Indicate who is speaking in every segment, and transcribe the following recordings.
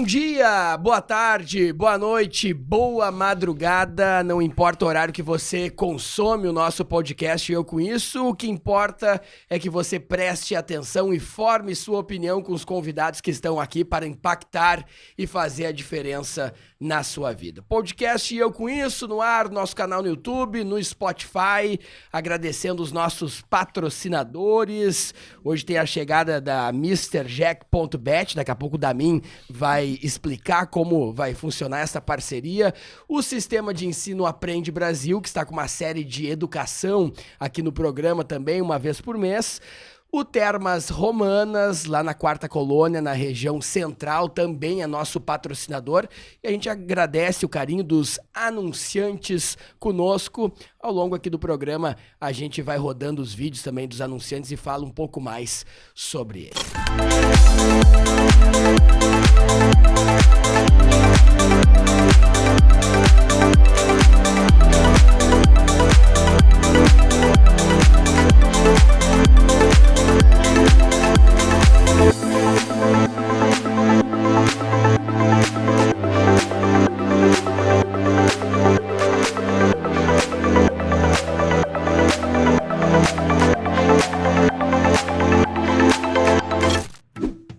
Speaker 1: dia, boa tarde, boa noite, boa madrugada, não importa o horário que você consome o nosso podcast Eu Com Isso, o que importa é que você preste atenção e forme sua opinião com os convidados que estão aqui para impactar e fazer a diferença na sua vida. Podcast Eu Com Isso no ar, nosso canal no YouTube, no Spotify, agradecendo os nossos patrocinadores. Hoje tem a chegada da MrJack.bet, daqui a pouco o Damin vai explicar como vai funcionar essa parceria. O Sistema de Ensino Aprende Brasil, que está com uma série de educação aqui no programa também, uma vez por mês. O Termas Romanas, lá na Quarta Colônia, na região central, também é nosso patrocinador. E a gente agradece o carinho dos anunciantes conosco. Ao longo aqui do programa, a gente vai rodando os vídeos também dos anunciantes e fala um pouco mais sobre eles.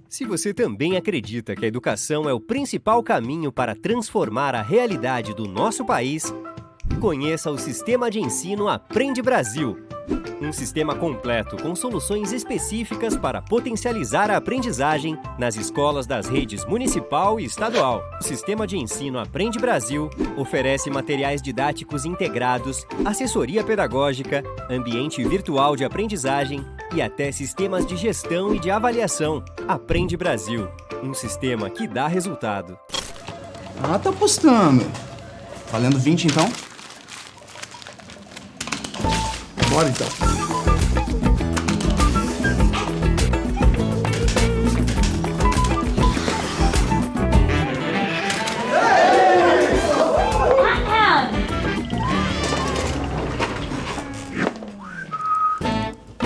Speaker 2: Se você também acredita que a educação é o principal caminho para transformar a realidade do nosso país, conheça o Sistema de Ensino Aprende Brasil. Um sistema completo com soluções específicas para potencializar a aprendizagem nas escolas das redes municipal e estadual. O Sistema de Ensino Aprende Brasil oferece materiais didáticos integrados, assessoria pedagógica, ambiente virtual de aprendizagem e até sistemas de gestão e de avaliação. Aprende Brasil, um sistema que dá resultado.
Speaker 3: Ah, tá apostando. Valendo 20 então? Bora então.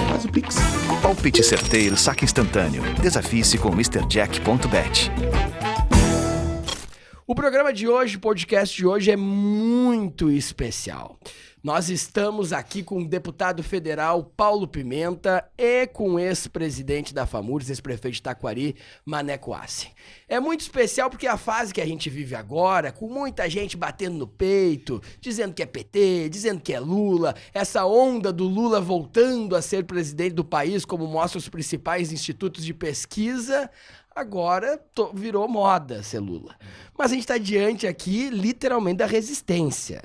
Speaker 3: Faz o Pix.
Speaker 4: Palpite certeiro, saque instantâneo. Desafie-se com MrJack.bet.
Speaker 1: O programa de hoje, o podcast de hoje é muito especial. Nós estamos aqui com o deputado federal Paulo Pimenta e com o ex-presidente da FAMURS, ex-prefeito de Taquari, Maneco Hassen. É muito especial porque a fase que a gente vive agora, com muita gente batendo no peito, dizendo que é PT, dizendo que é Lula, essa onda do Lula voltando a ser presidente do país, como mostram os principais institutos de pesquisa, agora virou moda ser Lula. Mas a gente está diante aqui, literalmente, da resistência.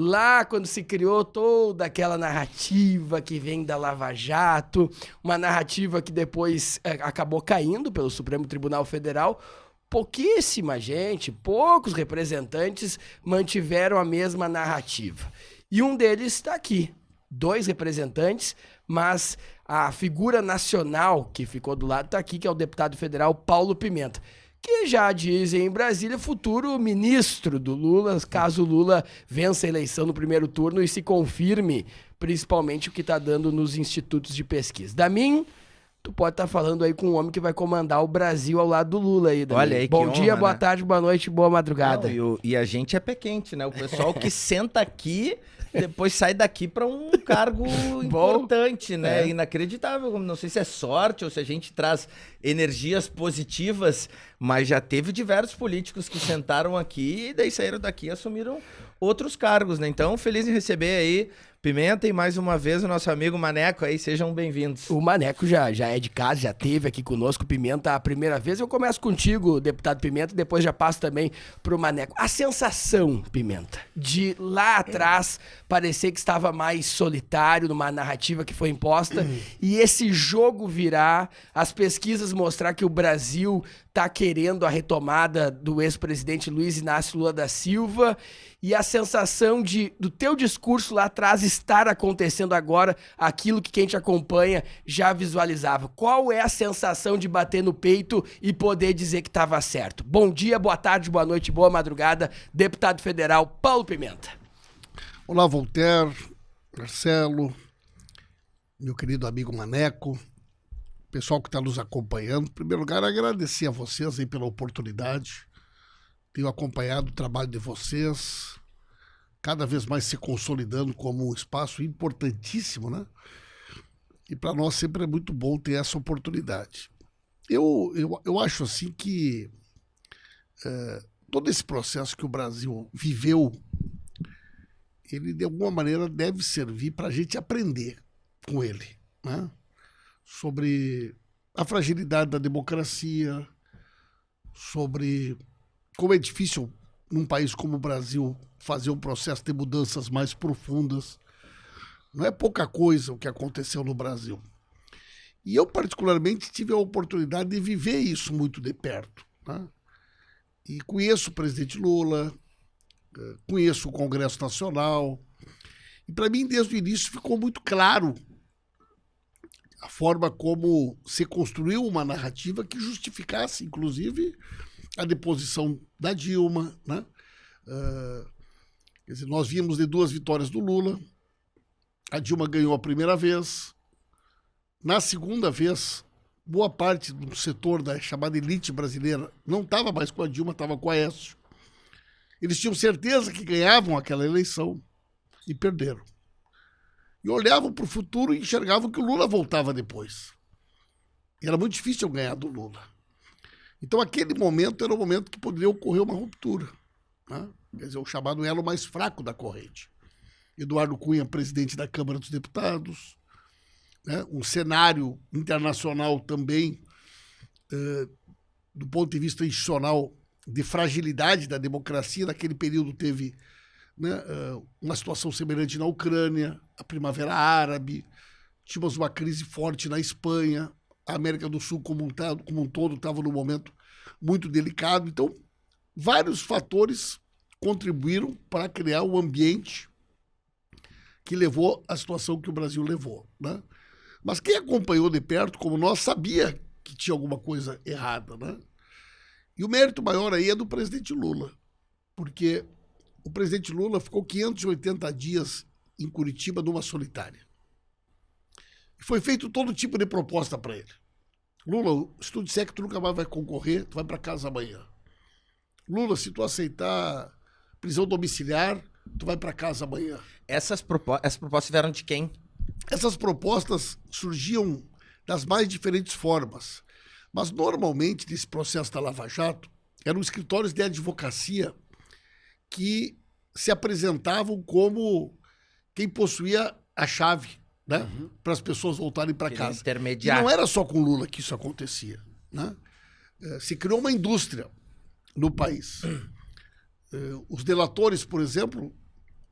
Speaker 1: Lá, quando se criou toda aquela narrativa que vem da Lava Jato, uma narrativa que depois acabou caindo pelo Supremo Tribunal Federal, pouquíssima gente, poucos representantes mantiveram a mesma narrativa. E um deles está aqui, 2 representantes, mas a figura nacional que ficou do lado está aqui, que é o deputado federal Paulo Pimenta, que já dizem em Brasília, futuro ministro do Lula, caso o Lula vença a eleição no primeiro turno e se confirme, principalmente o que está dando nos institutos de pesquisa. Damin, tu pode estar falando aí com um homem que vai comandar o Brasil ao lado do Lula aí, Damin.
Speaker 5: Olha aí,
Speaker 1: bom
Speaker 5: que
Speaker 1: dia,
Speaker 5: honra,
Speaker 1: boa
Speaker 5: né?
Speaker 1: tarde, boa noite, boa madrugada.
Speaker 5: Não, e a gente é pé quente, né? O pessoal que senta aqui, depois sai daqui para um cargo importante, né?
Speaker 1: É.
Speaker 5: Inacreditável. Não sei se é sorte ou se a gente traz energias positivas, mas já teve diversos políticos que sentaram aqui e daí saíram daqui e assumiram outros cargos, né? Então, feliz em receber aí Pimenta e mais uma vez o nosso amigo Maneco aí, sejam bem-vindos.
Speaker 1: O Maneco já é de casa, já esteve aqui conosco, Pimenta, a primeira vez. Eu começo contigo, deputado Pimenta, e depois já passo também pro Maneco. A sensação, Pimenta, de lá atrás parecer que estava mais solitário numa narrativa que foi imposta e esse jogo virar, as pesquisas mostrar que o Brasil tá querendo a retomada do ex-presidente Luiz Inácio Lula da Silva e a sensação do teu discurso lá atrás estar acontecendo agora, aquilo que quem te acompanha já visualizava. Qual é a sensação de bater no peito e poder dizer que estava certo? Bom dia, boa tarde, boa noite, boa madrugada, deputado federal Paulo Pimenta.
Speaker 6: Olá, Voltaire, Marcelo, meu querido amigo Maneco, pessoal que está nos acompanhando. Em primeiro lugar, agradecer a vocês aí pela oportunidade tenho acompanhado o trabalho de vocês, cada vez mais se consolidando como um espaço importantíssimo, né? E para nós sempre é muito bom ter essa oportunidade. Eu acho assim que todo esse processo que o Brasil viveu, ele de alguma maneira deve servir para a gente aprender com ele, né? Sobre a fragilidade da democracia, sobre como é difícil num país como o Brasil fazer um processo de mudanças mais profundas. Não é pouca coisa o que aconteceu no Brasil. E eu, particularmente, tive a oportunidade de viver isso muito de perto, né? E conheço o presidente Lula, conheço o Congresso Nacional. E, para mim, desde o início, ficou muito claro a forma como se construiu uma narrativa que justificasse, inclusive, a deposição da Dilma, né? Quer dizer, nós vimos de 2 vitórias do Lula. A Dilma ganhou a primeira vez. Na segunda vez, boa parte do setor da chamada elite brasileira não estava mais com a Dilma, estava com a Aécio. Eles tinham certeza que ganhavam aquela eleição e perderam. E olhavam para o futuro e enxergavam que o Lula voltava depois. E era muito difícil ganhar do Lula. Então, aquele momento era o momento que poderia ocorrer uma ruptura, né? Quer dizer, o chamado elo mais fraco da corrente. Eduardo Cunha, presidente da Câmara dos Deputados, né? Um cenário internacional também, do ponto de vista institucional, de fragilidade da democracia. Naquele período teve, né, uma situação semelhante na Ucrânia, a Primavera Árabe, tínhamos uma crise forte na Espanha, a América do Sul como um todo estava num momento muito delicado. Então, vários fatores contribuíram para criar um ambiente que levou à situação que o Brasil levou, né? Mas quem acompanhou de perto, como nós, sabia que tinha alguma coisa errada, né? E o mérito maior aí é do presidente Lula, porque o presidente Lula ficou 580 dias em Curitiba numa solitária. E foi feito todo tipo de proposta para ele. Lula, se tu disser que tu nunca mais vai concorrer, tu vai para casa amanhã. Lula, se tu aceitar prisão domiciliar, tu vai para casa amanhã.
Speaker 5: Essas propostas vieram de quem?
Speaker 6: Essas propostas surgiam das mais diferentes formas. Mas, normalmente, nesse processo da Lava Jato, eram escritórios de advocacia que se apresentavam como quem possuía a chave, né? Para as pessoas voltarem para casa. E não era só com Lula que isso acontecia, né? Se criou uma indústria no país. Os delatores, por exemplo,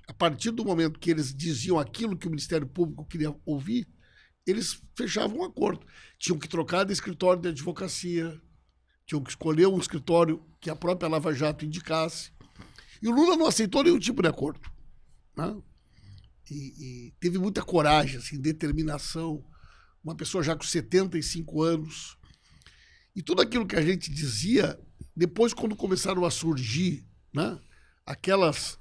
Speaker 6: a partir do momento que eles diziam aquilo que o Ministério Público queria ouvir, eles fechavam um acordo. Tinham que trocar de escritório de advocacia, tinham que escolher um escritório que a própria Lava Jato indicasse. E o Lula não aceitou nenhum tipo de acordo, né? E teve muita coragem, assim, determinação. Uma pessoa já com 75 anos. E tudo aquilo que a gente dizia, depois, quando começaram a surgir, né, aquelas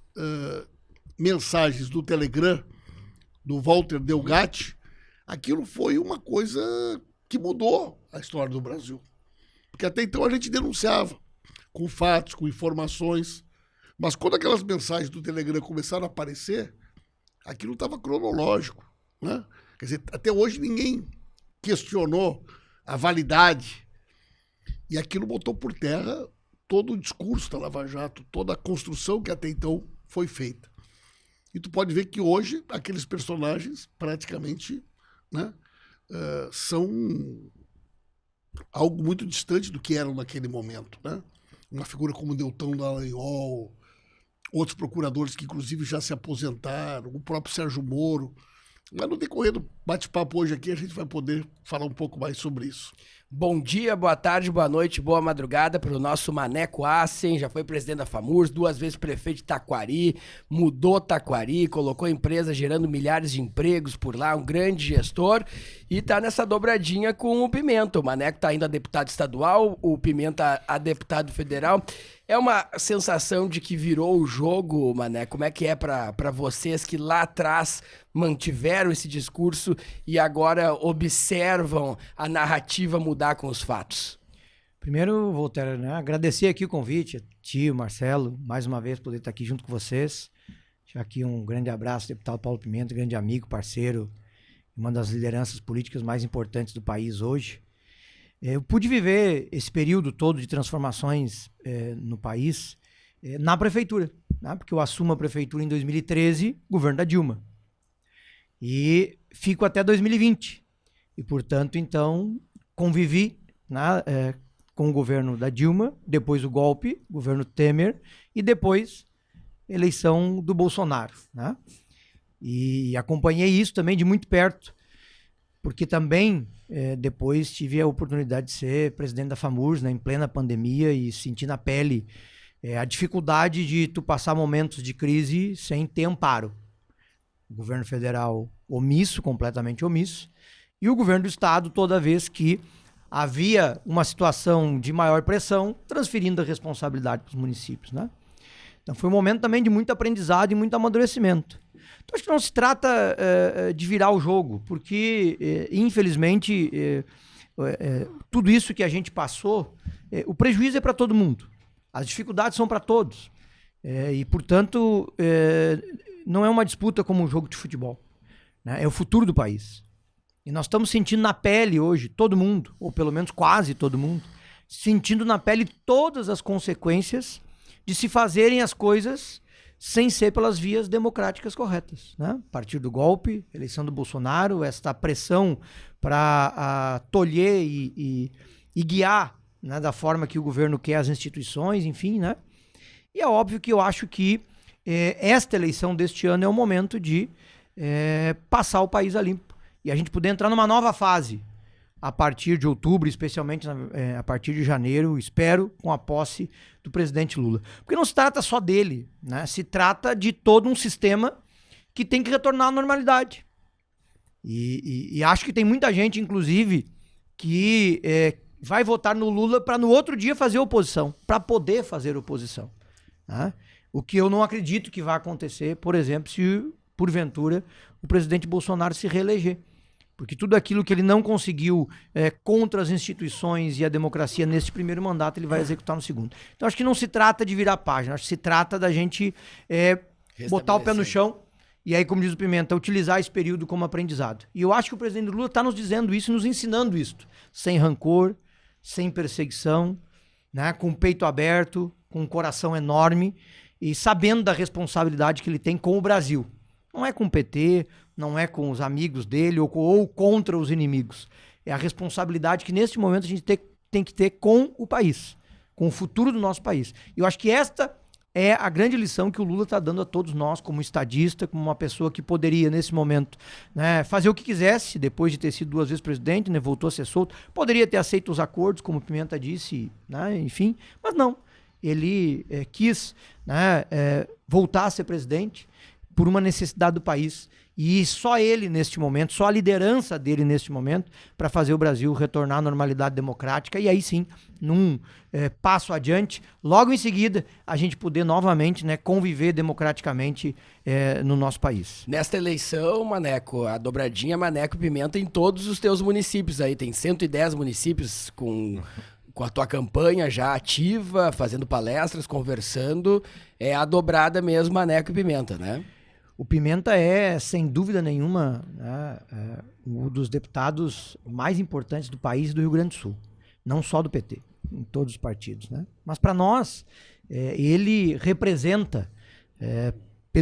Speaker 6: mensagens do Telegram, do Walter Delgatti, aquilo foi uma coisa que mudou a história do Brasil. Porque até então a gente denunciava, com fatos, com informações. Mas quando aquelas mensagens do Telegram começaram a aparecer, aquilo estava cronológico, né? Quer dizer, até hoje ninguém questionou a validade. E aquilo botou por terra todo o discurso da Lava Jato, toda a construção que até então foi feita. E tu pode ver que hoje aqueles personagens praticamente, né, são algo muito distante do que eram naquele momento, né? Uma figura como Deltan Dallagnol, outros procuradores que inclusive já se aposentaram, o próprio Sérgio Moro. Mas no decorrer do bate-papo hoje aqui a gente vai poder falar um pouco mais sobre isso.
Speaker 1: Bom dia, boa tarde, boa noite, boa madrugada para o nosso Maneco Assen, já foi presidente da FAMURS, 2 vezes prefeito de Taquari, mudou Taquari, colocou empresa gerando milhares de empregos por lá, um grande gestor, e tá nessa dobradinha com o Pimenta. O Maneco tá ainda a deputado estadual, o Pimenta a deputado federal. É uma sensação de que virou o jogo, Mané? Como é que é para vocês que lá atrás mantiveram esse discurso e agora observam a narrativa mudar com os fatos?
Speaker 7: Primeiro, Voltaire, né, agradecer aqui o convite, tio, Marcelo, mais uma vez poder estar aqui junto com vocês. Já aqui um grande abraço, deputado Paulo Pimenta, grande amigo, parceiro, uma das lideranças políticas mais importantes do país hoje. Eu pude viver esse período todo de transformações no país na prefeitura, né, porque eu assumo a prefeitura em 2013, governo da Dilma. E fico até 2020. E, portanto, então, convivi, né, com o governo da Dilma, depois o golpe, governo Temer, e depois eleição do Bolsonaro, né? E acompanhei isso também de muito perto, porque também depois tive a oportunidade de ser presidente da FAMURS, né, em plena pandemia, e senti na pele a dificuldade de tu passar momentos de crise sem ter amparo. O governo federal omisso, completamente omisso, e o governo do estado, toda vez que havia uma situação de maior pressão, transferindo a responsabilidade para os municípios, né? Então foi um momento também de muito aprendizado e muito amadurecimento. Então acho que não se trata de virar o jogo, porque infelizmente tudo isso que a gente passou, o prejuízo é para todo mundo, as dificuldades são para todos, e portanto não é uma disputa como um jogo de futebol, né? É o futuro do país. E nós estamos sentindo na pele hoje, todo mundo, ou pelo menos quase todo mundo, sentindo na pele todas as consequências de se fazerem as coisas sem ser pelas vias democráticas corretas, né? A partir do golpe, eleição do Bolsonaro, esta pressão para tolher e guiar, né, da forma que o governo quer as instituições, enfim, né? E é óbvio que eu acho que esta eleição deste ano é o momento de passar o país a limpo. E a gente poder entrar numa nova fase a partir de outubro, especialmente a partir de janeiro, espero, com a posse do presidente Lula. Porque não se trata só dele, né? Se trata de todo um sistema que tem que retornar à normalidade. E acho que tem muita gente, inclusive, que vai votar no Lula para no outro dia fazer oposição, para poder fazer oposição, né? O que eu não acredito que vai acontecer, por exemplo, se porventura o presidente Bolsonaro se reeleger. Porque tudo aquilo que ele não conseguiu contra as instituições e a democracia neste primeiro mandato, ele vai executar no segundo. Então acho que não se trata de virar página, acho que se trata da gente botar o pé no chão e aí, como diz o Pimenta, utilizar esse período como aprendizado. E eu acho que o presidente Lula está nos dizendo isso, nos ensinando isso, sem rancor, sem perseguição, né, com o peito aberto, com um coração enorme e sabendo da responsabilidade que ele tem com o Brasil. Não é com o PT, não é com os amigos dele ou contra os inimigos. É a responsabilidade que neste momento a gente tem que ter com o país, com o futuro do nosso país. E eu acho que esta é a grande lição que o Lula está dando a todos nós, como estadista, como uma pessoa que poderia, nesse momento, né, fazer o que quisesse, depois de ter sido 2 vezes presidente, né, voltou a ser solto. Poderia ter aceito os acordos, como o Pimenta disse, né, enfim, mas não. Ele quis, né, voltar a ser presidente por uma necessidade do país. E só ele, neste momento, só a liderança dele neste momento, para fazer o Brasil retornar à normalidade democrática e aí sim, num passo adiante, logo em seguida, a gente poder novamente, né, conviver democraticamente no nosso país.
Speaker 1: Nesta eleição, Maneco, a dobradinha Maneco Pimenta em todos os teus municípios aí, tem 110 municípios com a tua campanha já ativa, fazendo palestras, conversando, é a dobrada mesmo Maneco e Pimenta, né?
Speaker 7: O Pimenta é, sem dúvida nenhuma, né, um dos deputados mais importantes do país e do Rio Grande do Sul. Não só do PT, em todos os partidos, né? Mas para nós, ele representa,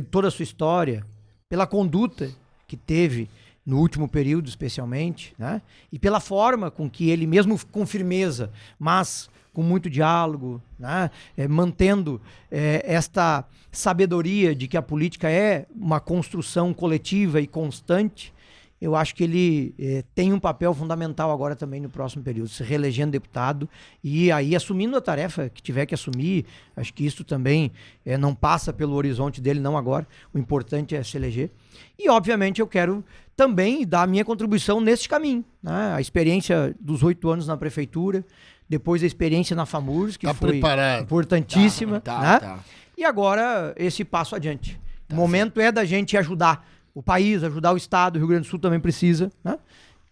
Speaker 7: toda a sua história, pela conduta que teve no último período especialmente, né? E pela forma com que ele, mesmo com firmeza, mas com muito diálogo, né? Mantendo esta sabedoria de que a política é uma construção coletiva e constante, eu acho que ele tem um papel fundamental agora também no próximo período, se reelegendo deputado e aí assumindo a tarefa que tiver que assumir. Acho que isso também não passa pelo horizonte dele, não agora. O importante é se eleger. E, obviamente, eu quero também dar a minha contribuição nesse caminho, né? A experiência dos 8 anos na prefeitura, depois a experiência na FAMURS, que foi importantíssima. Né? E agora esse passo adiante. O momento é da gente ajudar o país, ajudar o Estado, o Rio Grande do Sul também precisa, né?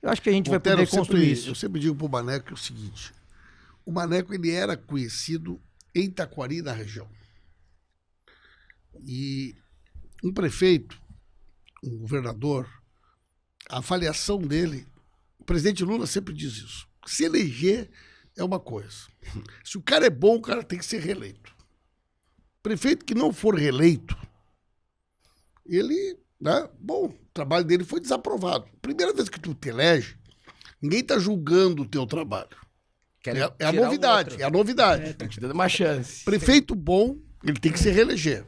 Speaker 7: Eu acho que a gente vai poder construir isso.
Speaker 6: Eu sempre digo pro Maneco o seguinte: o Maneco ele era conhecido em Taquari, na região. E um prefeito, um governador, a avaliação dele, o presidente Lula sempre diz isso, se eleger é uma coisa. Se o cara é bom, o cara tem que ser reeleito. Prefeito que não for reeleito, ele, né, bom, o trabalho dele foi desaprovado. Primeira vez que tu te elege, ninguém está julgando o teu trabalho. É a novidade, é a novidade.
Speaker 1: Tá te dando uma chance.
Speaker 6: Prefeito bom, ele tem que se reeleger.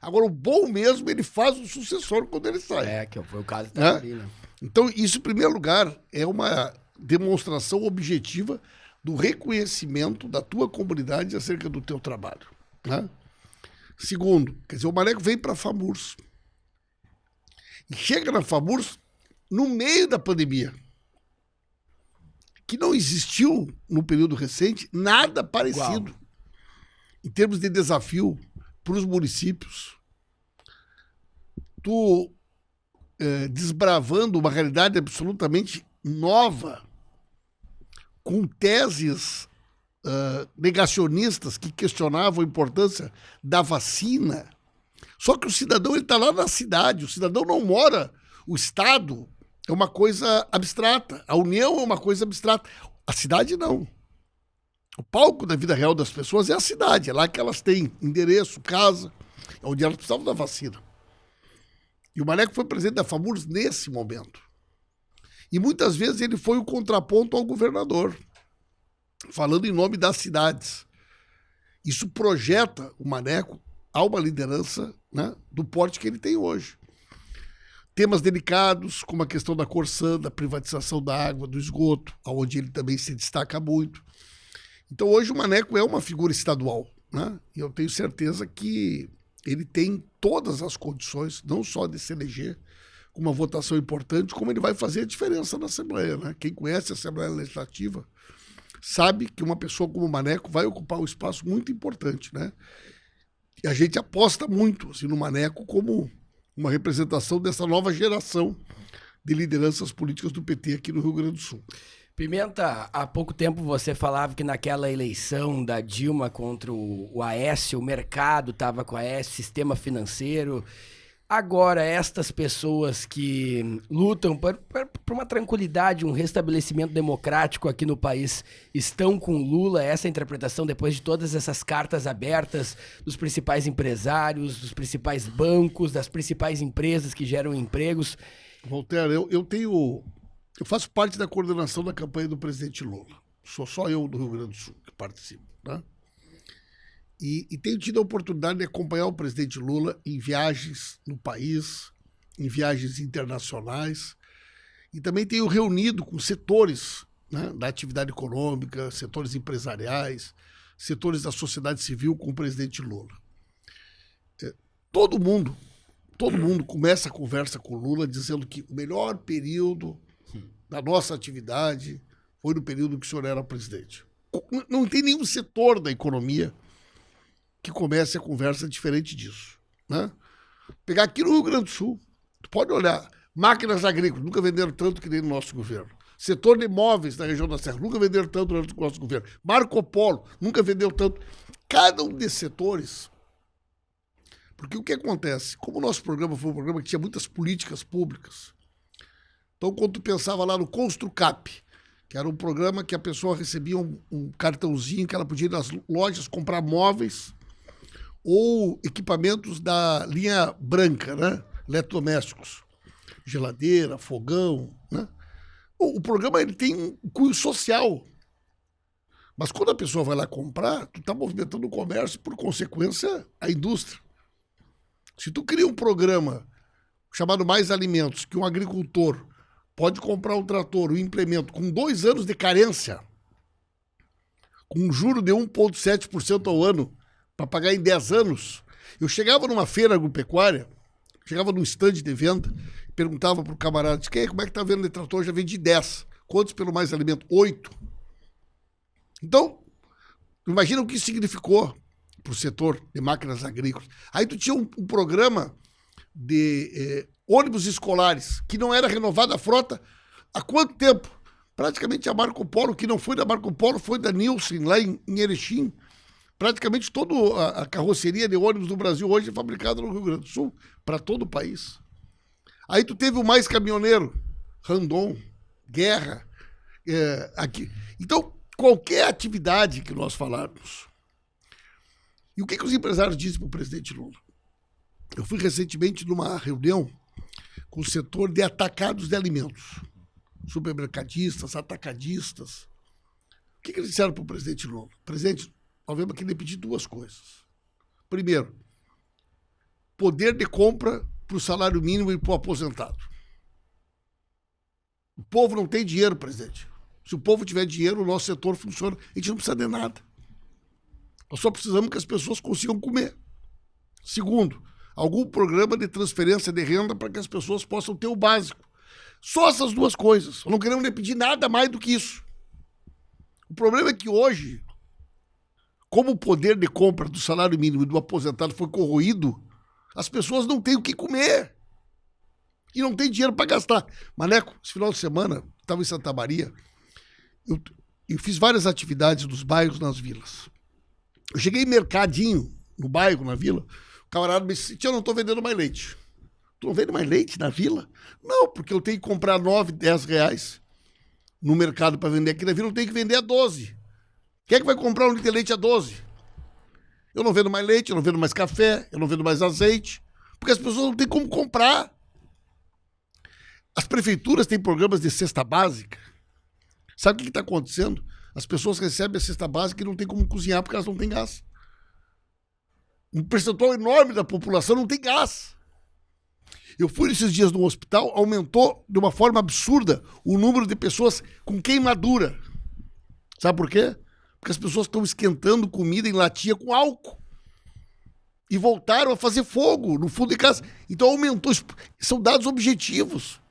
Speaker 6: Agora, o bom mesmo, ele faz o sucessor quando ele sai.
Speaker 1: Que foi o caso do Taquari, né?
Speaker 6: Então, isso, em primeiro lugar, é uma demonstração objetiva do reconhecimento da tua comunidade acerca do teu trabalho. Né? Segundo, quer dizer, o Maneco vem para FAMURS. E chega na FAMURS no meio da pandemia. Que não existiu, no período recente, nada parecido. Igual. Em termos de desafio para os municípios. Tu desbravando uma realidade absolutamente nova, com teses negacionistas que questionavam a importância da vacina. Só que o cidadão está lá na cidade, o cidadão não mora, o Estado é uma coisa abstrata, a União é uma coisa abstrata, a cidade não. O palco da vida real das pessoas é a cidade, é lá que elas têm endereço, casa, é onde elas precisavam da vacina. E o Maneco foi presidente da FAMURS nesse momento. E muitas vezes ele foi o contraponto ao governador, falando em nome das cidades. Isso projeta o Maneco a uma liderança, né, do porte que ele tem hoje. Temas delicados, como a questão da Corsã, da privatização da água, do esgoto, onde ele também se destaca muito. Então hoje o Maneco é uma figura estadual, né? E eu tenho certeza que ele tem todas as condições, não só de se eleger com uma votação importante, como ele vai fazer a diferença na Assembleia, né? Quem conhece a Assembleia Legislativa sabe que uma pessoa como o Maneco vai ocupar um espaço muito importante, né? E a gente aposta muito assim, no Maneco como uma representação dessa nova geração de lideranças políticas do PT aqui no Rio Grande do Sul.
Speaker 1: Pimenta, há pouco tempo você falava que naquela eleição da Dilma contra o Aécio, o mercado estava com o Aécio, sistema financeiro. Agora, estas pessoas que lutam por uma tranquilidade, um restabelecimento democrático aqui no país, estão com Lula? Essa é a interpretação depois de todas essas cartas abertas dos principais empresários, dos principais bancos, das principais empresas que geram empregos.
Speaker 6: Voltaire, eu faço parte da coordenação da campanha do presidente Lula. Sou só eu do Rio Grande do Sul que participo, né? E tenho tido a oportunidade de acompanhar o presidente Lula em viagens no país, em viagens internacionais, e também tenho reunido com setores, né, da atividade econômica, setores empresariais, setores da sociedade civil com o presidente Lula. Todo mundo começa a conversa com o Lula dizendo que o melhor período da nossa atividade foi no período que o senhor era presidente. Não tem nenhum setor da economia que comece a conversa diferente disso, né? Pegar aqui no Rio Grande do Sul, tu pode olhar, máquinas agrícolas nunca venderam tanto que nem no nosso governo. Setor de imóveis na região da Serra nunca venderam tanto no nosso governo. Marco Polo nunca vendeu tanto. Cada um desses setores. Porque o que acontece? Como o nosso programa foi um programa que tinha muitas políticas públicas, então quando tu pensava lá no Construcap, que era um programa que a pessoa recebia um cartãozinho que ela podia ir nas lojas comprar móveis ou equipamentos da linha branca, né? Eletrodomésticos, geladeira, fogão, né? O programa ele tem um cunho social, mas quando a pessoa vai lá comprar, tu está movimentando o comércio e, por consequência, a indústria. Se tu cria um programa chamado Mais Alimentos, que um agricultor pode comprar um trator, um implemento com 2 anos de carência, com um juro de 1,7% ao ano, para pagar em 10 anos. Eu chegava numa feira agropecuária, chegava num stand de venda, perguntava para o camarada, como é que está vendo o trator? Já vendi 10. Quantos pelo Mais Alimento? 8. Então, imagina o que isso significou para o setor de máquinas agrícolas. Aí tu tinha um programa de ônibus escolares, que não era renovada a frota há quanto tempo? praticamente a Marco Polo, que não foi da Marco Polo, foi da Nielsen, lá em Erechim. Praticamente toda a carroceria de ônibus do Brasil hoje é fabricada no Rio Grande do Sul, para todo o país. Aí tu teve o Mais Caminhoneiro, Randon, Guerra, aqui. Então, qualquer atividade que nós falarmos. E o que os empresários dizem para o presidente Lula? Eu fui recentemente numa reunião com o setor de atacados de alimentos. Supermercadistas, atacadistas. O que eles disseram para o presidente Lula? Presidente, nós vamos aqui lhe pedir duas coisas. Primeiro, poder de compra para o salário mínimo e para o aposentado. O povo não tem dinheiro, presidente. Se o povo tiver dinheiro, o nosso setor funciona. A gente não precisa de nada. Nós só precisamos que as pessoas consigam comer. Segundo, algum programa de transferência de renda para que as pessoas possam ter o básico. Só essas duas coisas. Nós não queremos nem pedir nada mais do que isso. O problema é que hoje, como o poder de compra do salário mínimo e do aposentado foi corroído, as pessoas não têm o que comer. E não tem dinheiro para gastar. Maneco, esse final de semana, estava em Santa Maria, eu fiz várias atividades nos bairros, nas vilas. Eu cheguei em mercadinho, no bairro, na vila, o camarada me disse, tia, eu não estou vendendo mais leite. Tu não vende mais leite na vila? Não, porque eu tenho que comprar 9, 10 reais no mercado para vender aqui na vila, eu tenho que vender a 12. Quem é que vai comprar um litro de leite a 12? Eu não vendo mais leite, eu não vendo mais café, eu não vendo mais azeite, porque as pessoas não têm como comprar. As prefeituras têm programas de cesta básica. Sabe o que está acontecendo? As pessoas recebem a cesta básica e não tem como cozinhar porque elas não têm gás. Um percentual enorme da população não tem gás. Eu fui esses dias no hospital, aumentou de uma forma absurda o número de pessoas com queimadura. Sabe por quê? Porque as pessoas estão esquentando comida em latinha com álcool. E voltaram a fazer fogo no fundo de casa. Então aumentou. São dados objetivos.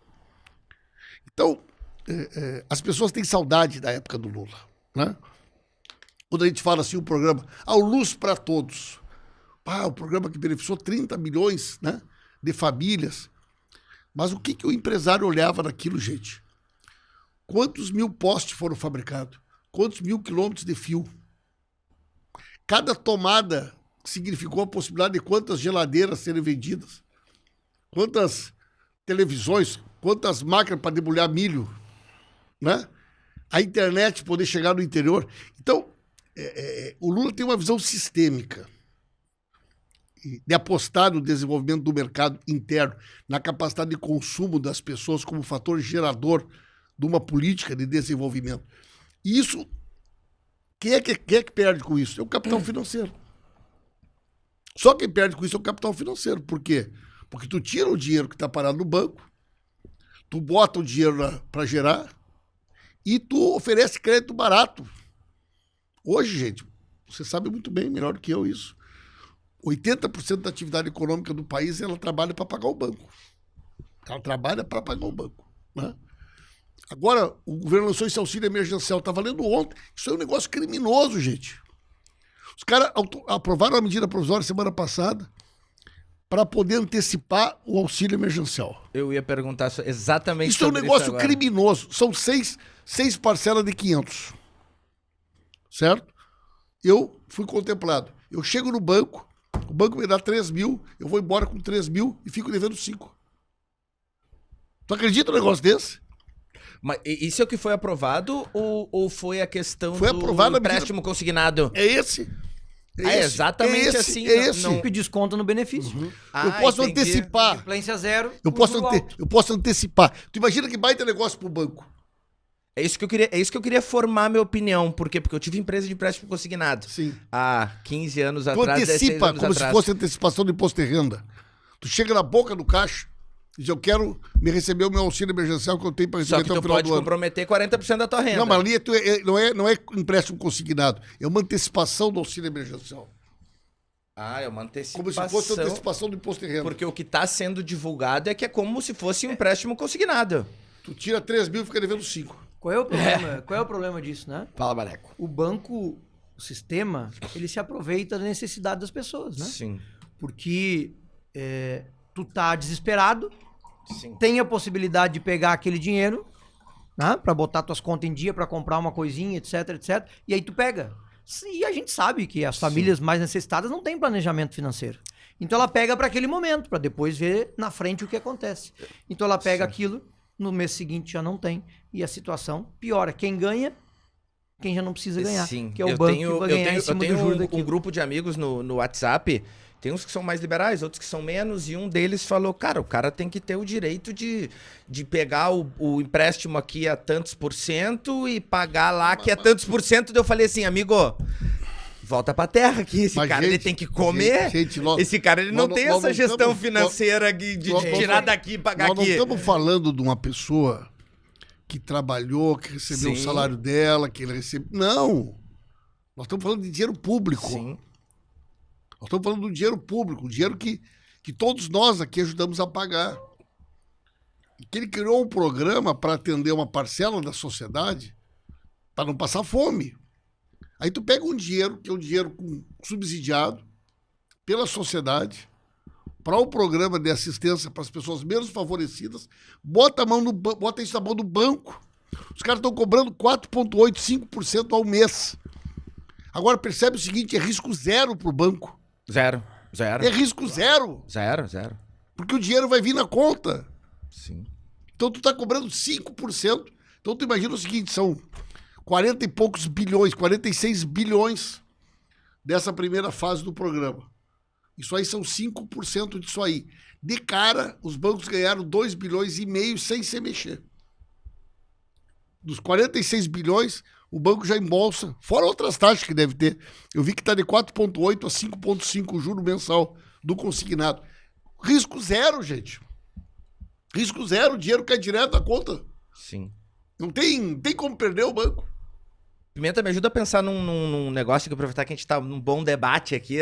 Speaker 6: Então, as pessoas têm saudade da época do Lula, né? Quando a gente fala assim, o programa, o Luz para Todos. O programa que beneficiou 30 milhões, né, de famílias. Mas o que o empresário olhava naquilo, gente? Quantos mil postes foram fabricados? Quantos mil quilômetros de fio? Cada tomada significou a possibilidade de quantas geladeiras serem vendidas, quantas televisões, quantas máquinas para debulhar milho, né? A internet poder chegar no interior. Então, o Lula tem uma visão sistêmica de apostar no desenvolvimento do mercado interno, na capacidade de consumo das pessoas como fator gerador de uma política de desenvolvimento. E isso, quem é que perde com isso? É o capital financeiro. Só quem perde com isso é o capital financeiro. Por quê? Porque tu tira o dinheiro que está parado no banco, tu bota o dinheiro para gerar e tu oferece crédito barato. Hoje, gente, você sabe muito bem, melhor do que eu isso, 80% da atividade econômica do país, ela trabalha para pagar o banco. Ela trabalha para pagar o banco, né? Agora, o governo lançou esse auxílio emergencial, tá valendo ontem. Isso é um negócio criminoso, gente. Os caras aprovaram a medida provisória semana passada para poder antecipar o auxílio emergencial.
Speaker 5: Eu ia perguntar exatamente
Speaker 6: isso sobre isso. Isso é um negócio criminoso. São seis parcelas de 500. Certo? Eu fui contemplado. Eu chego no banco, o banco me dá 3 mil, eu vou embora com 3 mil e fico devendo 5. Tu acredita num negócio desse?
Speaker 5: Mas isso é o que foi aprovado ou foi a questão
Speaker 6: foi
Speaker 5: do empréstimo consignado?
Speaker 6: É esse.
Speaker 5: É exatamente assim.
Speaker 7: É esse. Não desconta no benefício.
Speaker 6: Uhum. Eu posso antecipar.
Speaker 7: Inadimplência zero.
Speaker 6: Eu posso antecipar. Tu imagina que baita negócio pro banco.
Speaker 5: É isso que eu queria formar minha opinião. Por quê? Porque eu tive empresa de empréstimo consignado.
Speaker 6: Sim.
Speaker 5: Há 15 anos
Speaker 6: tu
Speaker 5: atrás,
Speaker 6: antecipa
Speaker 5: 16 anos
Speaker 6: como
Speaker 5: atrás.
Speaker 6: Se fosse antecipação do imposto de renda. Tu chega na boca do caixa e diz, eu quero me receber o meu auxílio emergencial que eu tenho para receber até o final do ano.
Speaker 5: Só que tu pode comprometer 40% da tua renda.
Speaker 6: Não, mas ali não é empréstimo consignado. É uma antecipação do auxílio emergencial.
Speaker 5: É uma antecipação.
Speaker 6: Como se fosse antecipação do imposto de renda.
Speaker 5: Porque o que está sendo divulgado é que é como se fosse um empréstimo consignado.
Speaker 6: Tu tira 3 mil e fica devendo 5.
Speaker 7: Qual é o problema? Qual é o problema disso, né?
Speaker 1: Fala, Maneco.
Speaker 7: O banco, o sistema, ele se aproveita da necessidade das pessoas, né?
Speaker 5: Sim.
Speaker 7: Porque tu tá desesperado,
Speaker 5: Sim.
Speaker 7: tem a possibilidade de pegar aquele dinheiro né? Pra botar tuas contas em dia, pra comprar uma coisinha, etc, etc. E aí tu pega. E a gente sabe que as famílias mais necessitadas não têm planejamento financeiro. Então ela pega pra aquele momento, pra depois ver na frente o que acontece. Então ela pega aquilo, no mês seguinte já não tem, e a situação piora. Quem ganha, quem já não precisa ganhar.
Speaker 5: Sim.
Speaker 7: Que é o banco que vai ganhar em cima do juro daquilo.
Speaker 5: Um grupo de amigos no WhatsApp, tem uns que são mais liberais, outros que são menos, e um deles falou, cara, o cara tem que ter o direito de pegar o empréstimo aqui a tantos % e pagar lá que é tantos %. Daí eu falei assim, amigo, volta pra terra aqui, esse
Speaker 6: Mas,
Speaker 5: cara
Speaker 6: gente,
Speaker 5: ele tem que comer, esse cara ele não
Speaker 6: nós
Speaker 5: tem
Speaker 6: não
Speaker 5: essa gestão
Speaker 6: estamos-
Speaker 5: financeira de tirar daqui e pagar
Speaker 6: Nós não
Speaker 5: aqui.
Speaker 6: estamos falando de uma pessoa que trabalhou, que recebeu o
Speaker 5: Sim.
Speaker 6: salário dela, que ele recebeu... Não! Nós estamos falando de dinheiro público.
Speaker 5: Sim.
Speaker 6: Nós estamos falando do dinheiro público, um dinheiro que todos nós aqui ajudamos a pagar. E que ele criou um programa para atender uma parcela da sociedade para não passar fome. Aí tu pega um dinheiro, que é um dinheiro subsidiado pela sociedade, para o programa de assistência para as pessoas menos favorecidas, bota isso na mão do banco. Os caras estão cobrando 4,8%, 5% ao mês. Agora percebe o seguinte, é risco zero para o banco.
Speaker 5: Zero.
Speaker 6: É risco zero,
Speaker 5: Zero.
Speaker 6: porque o dinheiro vai vir na conta.
Speaker 5: Sim.
Speaker 6: Então tu tá cobrando 5%. Então tu imagina o seguinte, são 40 e poucos bilhões, 46 bilhões dessa primeira fase do programa. Isso aí são 5% disso aí. De cara, os bancos ganharam 2,5 bilhões sem se mexer. Dos 46 bilhões, o banco já embolsa, fora outras taxas que deve ter. Eu vi que está de 4,8 a 5,5 o juro mensal do consignado. Risco zero, gente. Risco zero, o dinheiro cai direto da conta.
Speaker 5: Sim.
Speaker 6: Não tem como perder o banco.
Speaker 5: Pimenta, me ajuda a pensar num negócio que aproveitar que a gente tá num bom debate aqui.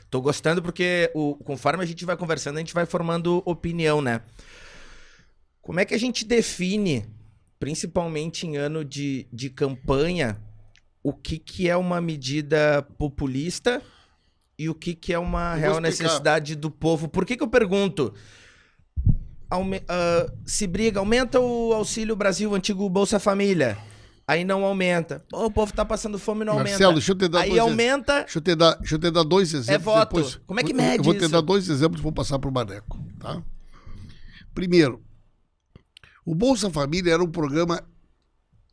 Speaker 5: Tô gostando porque conforme a gente vai conversando, a gente vai formando opinião, né? Como é que a gente define, principalmente em ano de campanha, o que é uma medida populista e o que é uma
Speaker 6: Eu vou
Speaker 5: real
Speaker 6: explicar.
Speaker 5: necessidade do povo? Por que eu pergunto? Se briga, aumenta o Auxílio Brasil, o antigo Bolsa Família. Aí não aumenta. Pô, o povo tá passando fome e não
Speaker 6: Marcelo,
Speaker 5: aumenta.
Speaker 6: deixa eu te dar
Speaker 5: Aí
Speaker 6: dois
Speaker 5: aumenta.
Speaker 6: Deixa eu te dar dois exemplos.
Speaker 5: É voto.
Speaker 6: Depois.
Speaker 5: Como é que mede
Speaker 6: Eu vou te
Speaker 5: isso?
Speaker 6: dar dois exemplos e vou passar para o Maneco. Tá? Primeiro, o Bolsa Família era um programa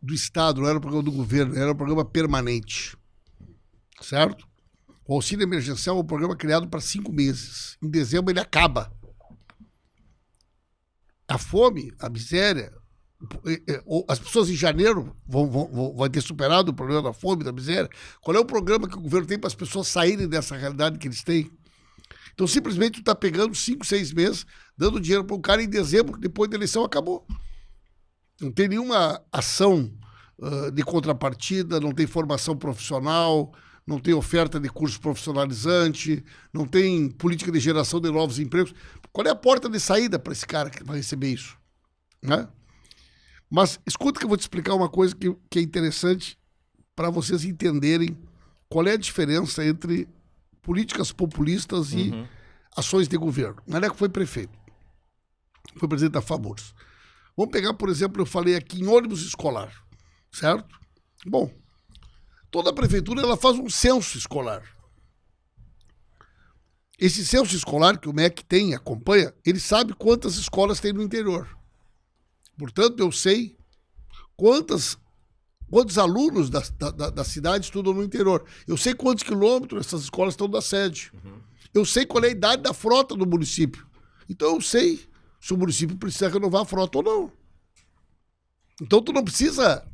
Speaker 6: do Estado, não era um programa do governo, era um programa permanente. Certo? O auxílio emergencial é um programa criado para 5 meses. Em dezembro ele acaba. A fome, a miséria, as pessoas em janeiro vão ter superado o problema da fome, da miséria. Qual é o programa que o governo tem para as pessoas saírem dessa realidade que eles têm? Então, simplesmente, tu está pegando 5, 6 meses, dando dinheiro para um cara em dezembro, depois da eleição acabou. Não tem nenhuma ação de contrapartida, não tem formação profissional, não tem oferta de curso profissionalizante, não tem política de geração de novos empregos. Qual é a porta de saída para esse cara que vai receber isso? Né? Mas escuta que eu vou te explicar uma coisa que é interessante para vocês entenderem qual é a diferença entre políticas populistas e ações de governo. O Maneco foi prefeito, foi presidente da FAMURS. Vamos pegar, por exemplo, eu falei aqui em ônibus escolar, certo? Bom, toda a prefeitura ela faz um censo escolar. Esse censo escolar que o MEC tem, acompanha, ele sabe quantas escolas tem no interior. Portanto, eu sei quantos alunos da cidade estudam no interior. Eu sei quantos quilômetros essas escolas estão da sede. Eu sei qual é a idade da frota do município. Então eu sei se o município precisa renovar a frota ou não. Então tu não precisa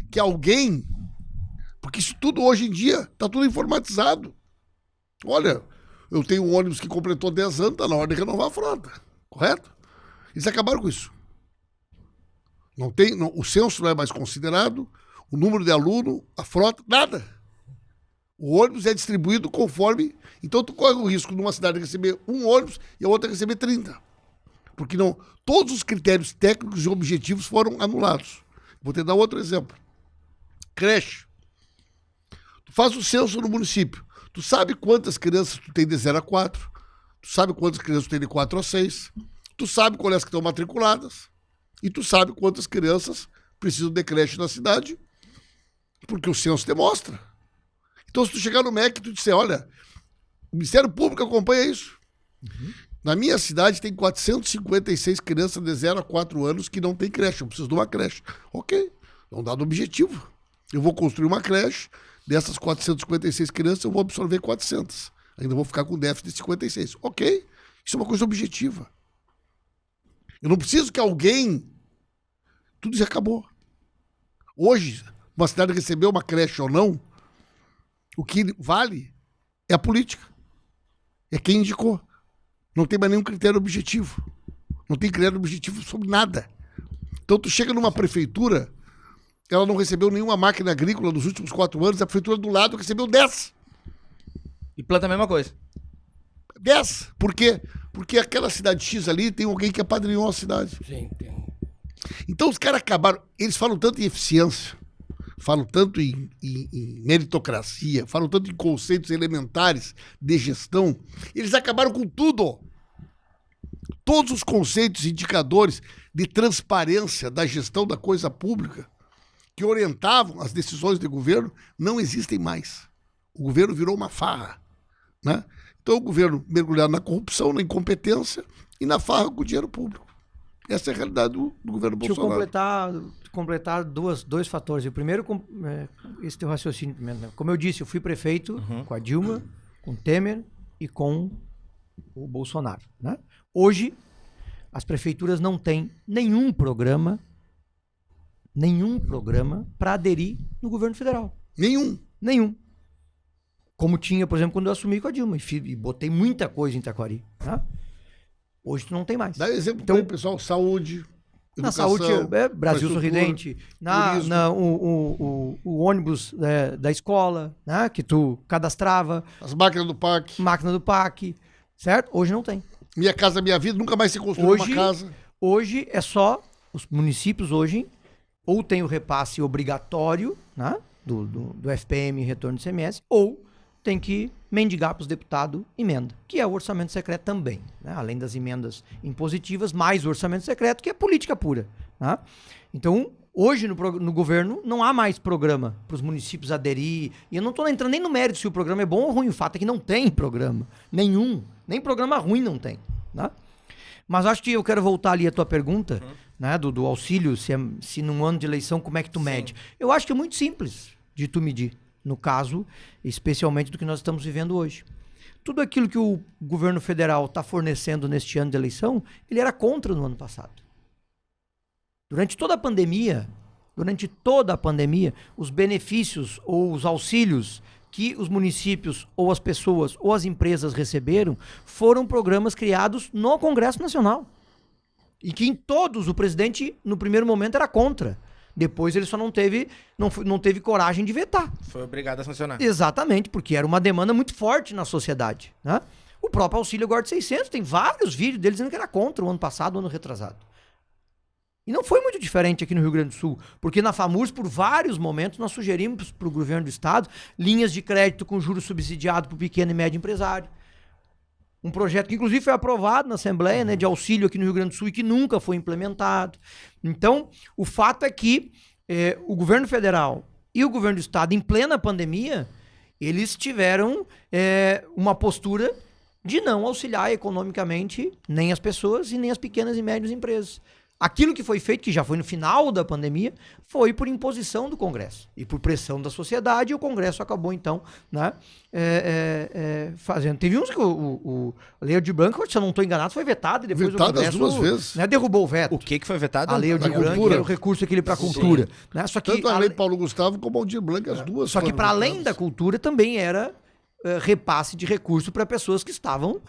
Speaker 6: que alguém... Porque isso tudo hoje em dia está tudo informatizado. Olha, eu tenho um ônibus que completou 10 anos, está na hora de renovar a frota. Correto? Eles acabaram com isso. O censo não é mais considerado, o número de aluno, a frota, nada. O ônibus é distribuído conforme... Então tu corre o risco numa cidade receber um ônibus e a outra receber 30. Porque não, todos os critérios técnicos e objetivos foram anulados. Vou te dar outro exemplo. Creche. Tu faz o censo no município. Tu sabe quantas crianças tu tem de 0 a 4. Tu sabe quantas crianças tu tem de 4 a 6. Tu sabe quais que estão matriculadas. E tu sabe quantas crianças precisam de creche na cidade, porque o censo demonstra. Então, se tu chegar no MEC e tu disser, olha, o Ministério Público acompanha isso. Na minha cidade tem 456 crianças de 0 a 4 anos que não tem creche, eu preciso de uma creche. Ok, é um dado objetivo. Eu vou construir uma creche, dessas 456 crianças eu vou absorver 400. Ainda vou ficar com déficit de 56. Ok, isso é uma coisa objetiva. Eu não preciso que alguém... Tudo já acabou. Hoje, uma cidade receber uma creche ou não, o que vale é a política. É quem indicou. Não tem mais nenhum critério objetivo. Não tem critério objetivo sobre nada. Então, tu chega numa prefeitura, ela não recebeu nenhuma máquina agrícola nos últimos 4 anos, a prefeitura do lado recebeu 10.
Speaker 5: E planta a mesma coisa.
Speaker 6: 10. Por quê? Porque aquela cidade X ali tem alguém que apadrinhou a cidade.
Speaker 1: Sim, tem.
Speaker 6: Então, os caras acabaram... Eles falam tanto em eficiência, falam tanto em meritocracia, falam tanto em conceitos elementares de gestão. Eles acabaram com tudo. Todos os conceitos e indicadores de transparência da gestão da coisa pública que orientavam as decisões do governo não existem mais. O governo virou uma farra, né? Então o governo mergulhado na corrupção, na incompetência e na farra com o dinheiro público. Essa é a realidade do governo Bolsonaro.
Speaker 7: Deixa eu completar dois fatores. O primeiro, esse teu raciocínio primeiro, né? Como eu disse, eu fui prefeito com a Dilma, com o Temer e com o Bolsonaro, né? Hoje, as prefeituras não têm nenhum programa para aderir no governo federal. Nenhum. Como tinha, por exemplo, quando eu assumi com a Dilma e botei muita coisa em Taquari, né? Hoje tu não tem mais.
Speaker 6: Dá exemplo
Speaker 7: então,
Speaker 6: também, pessoal, saúde,
Speaker 7: na
Speaker 6: educação,
Speaker 7: saúde, Brasil Sorridente, o ônibus da escola, né, que tu cadastrava.
Speaker 6: As máquinas do PAC.
Speaker 7: Máquina do PAC, certo? Hoje não tem.
Speaker 6: Minha Casa Minha Vida, nunca mais se construiu uma casa.
Speaker 7: Hoje é só, os municípios hoje, ou tem o repasse obrigatório, né, do FPM, retorno de ICMS, ou tem que mendigar para os deputados emenda, que é o orçamento secreto também, né? Além das emendas impositivas, mais o orçamento secreto, que é política pura, né? Então, hoje no governo não há mais programa para os municípios aderir, e eu não estou entrando nem no mérito se o programa é bom ou ruim, o fato é que não tem programa, nenhum, nem programa ruim não tem, né? Mas acho que eu quero voltar ali à tua pergunta, né, do auxílio, se num ano de eleição, como é que tu mede? Eu acho que é muito simples de tu medir. No caso, especialmente do que nós estamos vivendo hoje. Tudo aquilo que o governo federal está fornecendo neste ano de eleição, ele era contra no ano passado. Durante toda a pandemia, os benefícios ou os auxílios que os municípios ou as pessoas ou as empresas receberam foram programas criados no Congresso Nacional. E que em todos o presidente, no primeiro momento, era contra. Depois ele só não teve coragem de vetar.
Speaker 5: Foi obrigado a sancionar.
Speaker 7: Exatamente, porque era uma demanda muito forte na sociedade, né? O próprio auxílio agora de 600, tem vários vídeos deles dizendo que era contra o ano passado, o ano retrasado. E não foi muito diferente aqui no Rio Grande do Sul, porque na FAMURS, por vários momentos, nós sugerimos para o governo do estado linhas de crédito com juros subsidiados para o pequeno e médio empresário. Um projeto que, inclusive, foi aprovado na Assembleia, né, de auxílio aqui no Rio Grande do Sul e que nunca foi implementado. Então, o fato é que o governo federal e o governo do estado, em plena pandemia, eles tiveram uma postura de não auxiliar economicamente nem as pessoas e nem as pequenas e médias empresas. Aquilo que foi feito, que já foi no final da pandemia, foi por imposição do Congresso e por pressão da sociedade, e o Congresso acabou, então, né, fazendo. Teve uns que o Lei Aldir Blanc, se eu não estou enganado, foi vetado e depois
Speaker 6: vetado
Speaker 7: o Congresso,
Speaker 6: as 2 vezes.
Speaker 7: Né, derrubou o veto.
Speaker 5: O que foi vetado?
Speaker 7: A Lei Aldir Blanc, que era o recurso aquele para a cultura. Né? Só que,
Speaker 6: tanto a Lei Paulo Gustavo como a Aldir Blanc, as duas.
Speaker 7: Só que para além da cultura também era repasse de recurso para pessoas que estavam,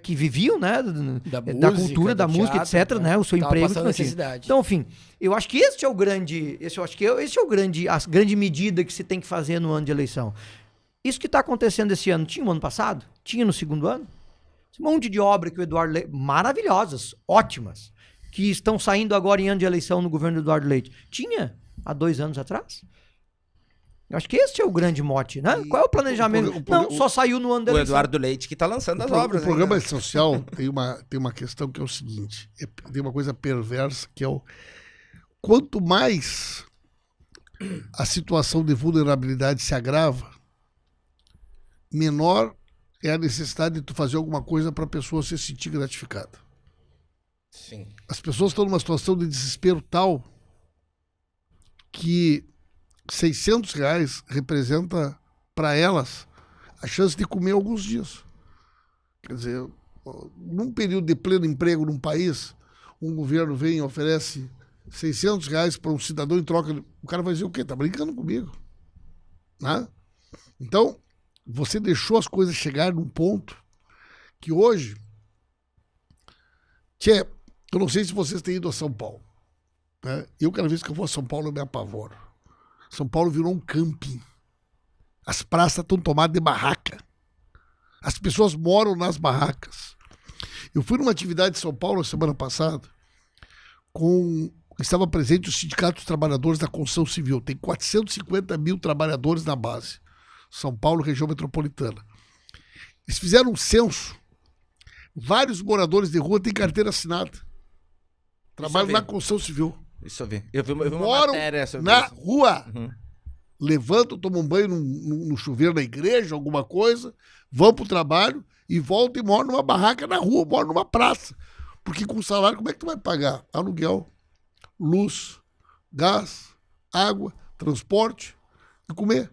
Speaker 7: que viviam, né, da cultura, da música,
Speaker 1: teatro,
Speaker 7: etc., né, o seu emprego. Então, enfim, eu acho que esse é o grande, a grande medida que se tem que fazer no ano de eleição. Isso que está acontecendo esse ano, tinha no ano passado? Tinha no segundo ano? Um monte de obra que o Eduardo Leite, maravilhosas, ótimas, que estão saindo agora em ano de eleição no governo do Eduardo Leite. Tinha há 2 anos atrás? Eu acho que esse é o grande mote, né? Qual é o planejamento? Só saiu no ano da eleição.
Speaker 5: O Eduardo Leite que está lançando as obras.
Speaker 6: O programa social tem uma questão que é o seguinte, tem uma coisa perversa, que é quanto mais a situação de vulnerabilidade se agrava, menor é a necessidade de tu fazer alguma coisa para a pessoa se sentir gratificada.
Speaker 5: Sim.
Speaker 6: As pessoas estão numa situação de desespero tal que R$600 representa para elas a chance de comer alguns dias. Quer dizer, num período de pleno emprego num país, um governo vem e oferece R$600 para um cidadão em troca. O cara vai dizer o quê? Tá brincando comigo. Né? Então, você deixou as coisas chegarem num ponto que hoje... eu não sei se vocês têm ido a São Paulo. Né? Eu, cada vez que eu vou a São Paulo, eu me apavoro. São Paulo virou um camping. As praças estão tomadas de barraca. As pessoas moram nas barracas. Eu fui numa atividade em São Paulo na semana passada, estava presente o Sindicato dos Trabalhadores da Construção Civil. Tem 450 mil trabalhadores na base. São Paulo, região metropolitana. Eles fizeram um censo. Vários moradores de rua têm carteira assinada. Trabalham na construção civil.
Speaker 5: Isso eu vi. Eu vi uma
Speaker 6: Moram
Speaker 5: matéria sobre
Speaker 6: na
Speaker 5: isso.
Speaker 6: rua.
Speaker 5: Uhum.
Speaker 6: Levantam, tomam um banho no chuveiro da igreja, alguma coisa, vão pro trabalho e voltam e moram numa barraca na rua, moram numa praça. Porque com salário, como é que tu vai pagar? Aluguel, luz, gás, água, transporte e comer.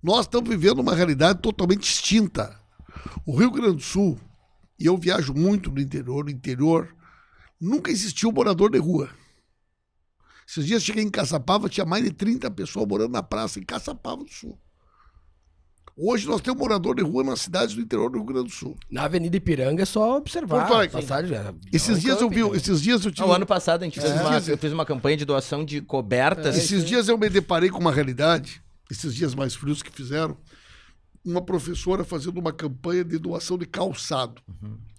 Speaker 6: Nós estamos vivendo uma realidade totalmente extinta. O Rio Grande do Sul, e eu viajo muito no interior, nunca existiu um morador de rua. Esses dias cheguei em Caçapava, tinha mais de 30 pessoas morando na praça em Caçapava do Sul. Hoje nós temos morador de rua nas cidades do interior do Rio Grande do Sul.
Speaker 1: Na Avenida Ipiranga é só observar.
Speaker 6: Porto Alegre.
Speaker 1: Passagem,
Speaker 6: Esses dias eu tive...
Speaker 5: Não, ano passado a gente eu fiz uma campanha de doação de cobertas.
Speaker 6: Esses dias eu me deparei com uma realidade, esses dias mais frios que fizeram, uma professora fazendo uma campanha de doação de calçado.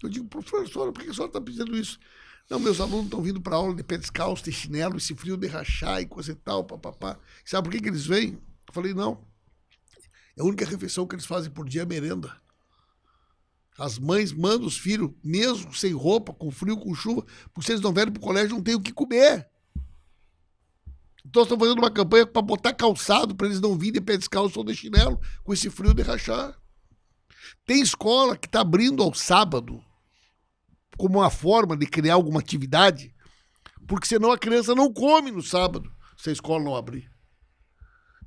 Speaker 6: Eu digo, professora, por que a senhora está pedindo isso? Não, meus alunos estão vindo para aula de pé descalço, de chinelo, esse frio de rachar e coisa e tal, papapá. Sabe por que eles vêm? Eu falei, não. É a única refeição que eles fazem por dia é merenda. As mães mandam os filhos, mesmo sem roupa, com frio, com chuva, porque se eles não vierem para o colégio, não tem o que comer. Então, estão fazendo uma campanha para botar calçado, para eles não virem de pé descalço ou de chinelo, com esse frio de rachar. Tem escola que está abrindo ao sábado, como uma forma de criar alguma atividade, porque senão a criança não come no sábado, se a escola não abrir.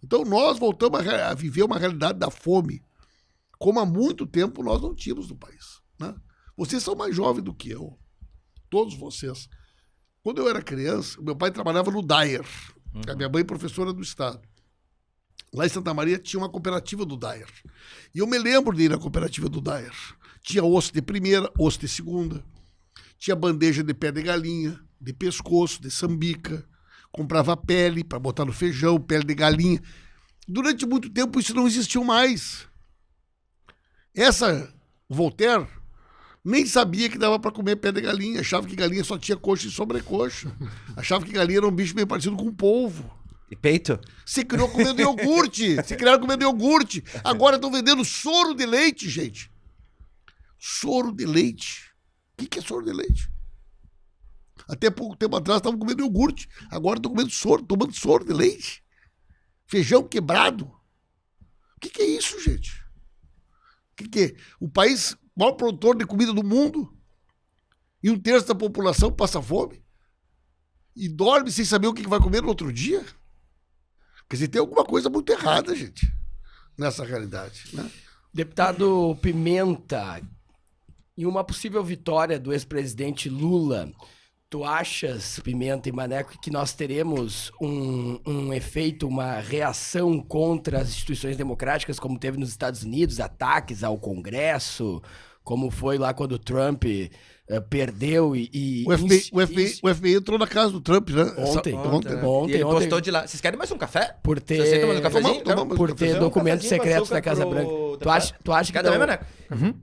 Speaker 6: Então nós voltamos a viver uma realidade da fome, como há muito tempo nós não tínhamos no país. Né? Vocês são mais jovens do que eu, todos vocês. Quando eu era criança, meu pai trabalhava no Dyer, a minha mãe professora do Estado. Lá em Santa Maria tinha uma cooperativa do Dyer. E eu me lembro de ir na cooperativa do Dyer. Tinha osso de primeira, osso de segunda. Tinha bandeja de pé de galinha, de pescoço, de sambica. Comprava pele para botar no feijão, pele de galinha. Durante muito tempo isso não existiu mais. Essa Voltaire nem sabia que dava para comer pé de galinha. Achava que galinha só tinha coxa e sobrecoxa. Achava que galinha era um bicho meio parecido com um polvo.
Speaker 5: E peito?
Speaker 6: Se criou comendo iogurte. Se criaram comendo iogurte. Agora estão vendendo soro de leite, gente. Soro de leite. O que é soro de leite? Até pouco tempo atrás estavam comendo iogurte. Agora estão comendo soro, tomando soro de leite. Feijão quebrado. O que é isso, gente? O que é? O país maior produtor de comida do mundo e 1/3 da população passa fome e dorme sem saber o que vai comer no outro dia. Quer dizer, tem alguma coisa muito errada, gente, nessa realidade, né?
Speaker 1: Deputado Pimenta, em uma possível vitória do ex-presidente Lula, tu achas, Pimenta e Maneco, que nós teremos um efeito, uma reação contra as instituições democráticas, como teve nos Estados Unidos, ataques ao Congresso, como foi lá quando o Trump perdeu e...
Speaker 6: O FBI entrou na casa do Trump, né?
Speaker 5: Ontem. Ele postou de lá. Vocês querem mais um café?
Speaker 1: Por ter,
Speaker 5: Vocês aceitam mais um cafezinho?
Speaker 1: por ter documentos secretos da Casa Branca. Tu acha que...
Speaker 5: Cada vez, Maneco?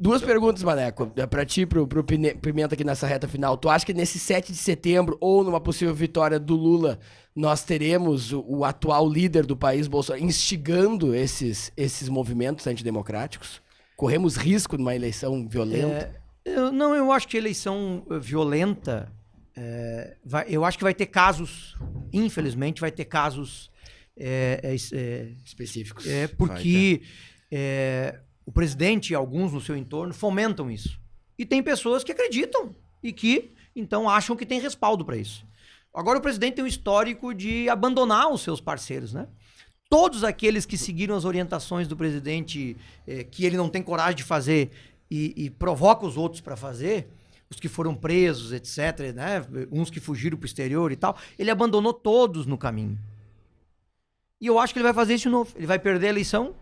Speaker 1: Duas perguntas, Maneco, pra ti, pro Pimenta aqui nessa reta final. Tu acha que nesse 7 de setembro, ou numa possível vitória do Lula, nós teremos o atual líder do país, Bolsonaro, instigando esses movimentos antidemocráticos? Corremos risco numa eleição violenta?
Speaker 7: Eu acho que a eleição violenta eu acho que vai ter casos, infelizmente, vai ter casos
Speaker 1: Específicos.
Speaker 7: porque o presidente e alguns no seu entorno fomentam isso. E tem pessoas que acreditam e que, então, acham que tem respaldo para isso. Agora, o presidente tem um histórico de abandonar os seus parceiros, né? Todos aqueles que seguiram as orientações do presidente, que ele não tem coragem de fazer e provoca os outros para fazer, os que foram presos, etc., né? Uns que fugiram para o exterior e tal, ele abandonou todos no caminho. E eu acho que ele vai fazer isso de novo. Ele vai perder a eleição,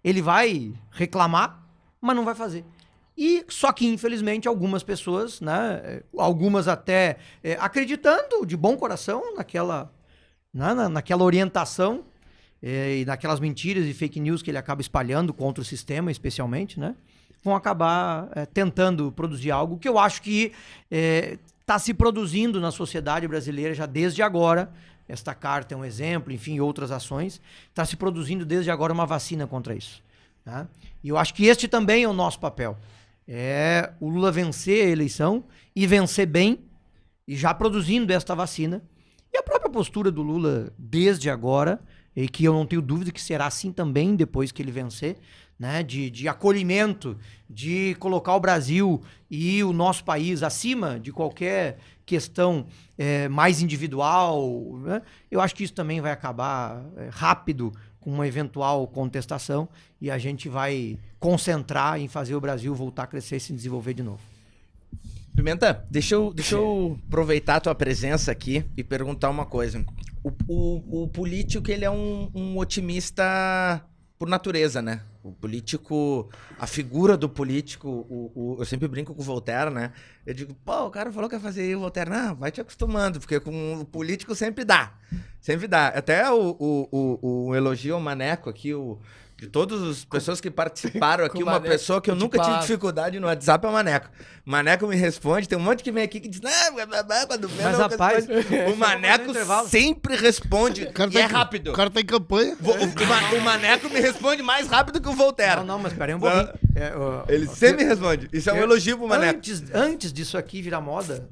Speaker 7: ele vai reclamar, mas não vai fazer. E só que, infelizmente, algumas pessoas, né, algumas até acreditando de bom coração naquela orientação e naquelas mentiras e fake news que ele acaba espalhando contra o sistema, especialmente, né, vão acabar tentando produzir algo que eu acho que está se produzindo na sociedade brasileira já desde agora. Esta carta é um exemplo, enfim, outras ações. Está se produzindo desde agora uma vacina contra isso. Tá? E eu acho que este também é o nosso papel. É o Lula vencer a eleição e vencer bem, e já produzindo esta vacina. E a própria postura do Lula desde agora, e que eu não tenho dúvida que será assim também depois que ele vencer, né, de acolhimento, de colocar o Brasil e o nosso país acima de qualquer questão mais individual, né? Eu acho que isso também vai acabar rápido com uma eventual contestação e a gente vai concentrar em fazer o Brasil voltar a crescer e se desenvolver de novo.
Speaker 5: Pimenta, deixa eu aproveitar a tua presença aqui e perguntar uma coisa. O político, ele é um otimista por natureza, né? O político, a figura do político, eu sempre brinco com o Voltaire, né? Eu digo, pô, o cara falou que ia fazer isso, o Voltaire, não, vai te acostumando, porque com o político sempre dá. Sempre dá. Até o elogio ao Maneco aqui, de todas as pessoas que participaram aqui, uma
Speaker 1: Maneco,
Speaker 5: pessoa que eu nunca tive dificuldade no WhatsApp é o Maneco. O Maneco me responde, tem um monte que vem aqui que diz, quando vem,
Speaker 7: mas rapaz,
Speaker 5: o Maneco sempre responde e é rápido.
Speaker 6: O cara tá em campanha.
Speaker 5: O Maneco me responde mais rápido que o Voltaire.
Speaker 7: Não, mas peraí um pouquinho.
Speaker 5: Ele sempre me responde. Isso é um elogio pro Maneco.
Speaker 7: Antes disso aqui virar moda,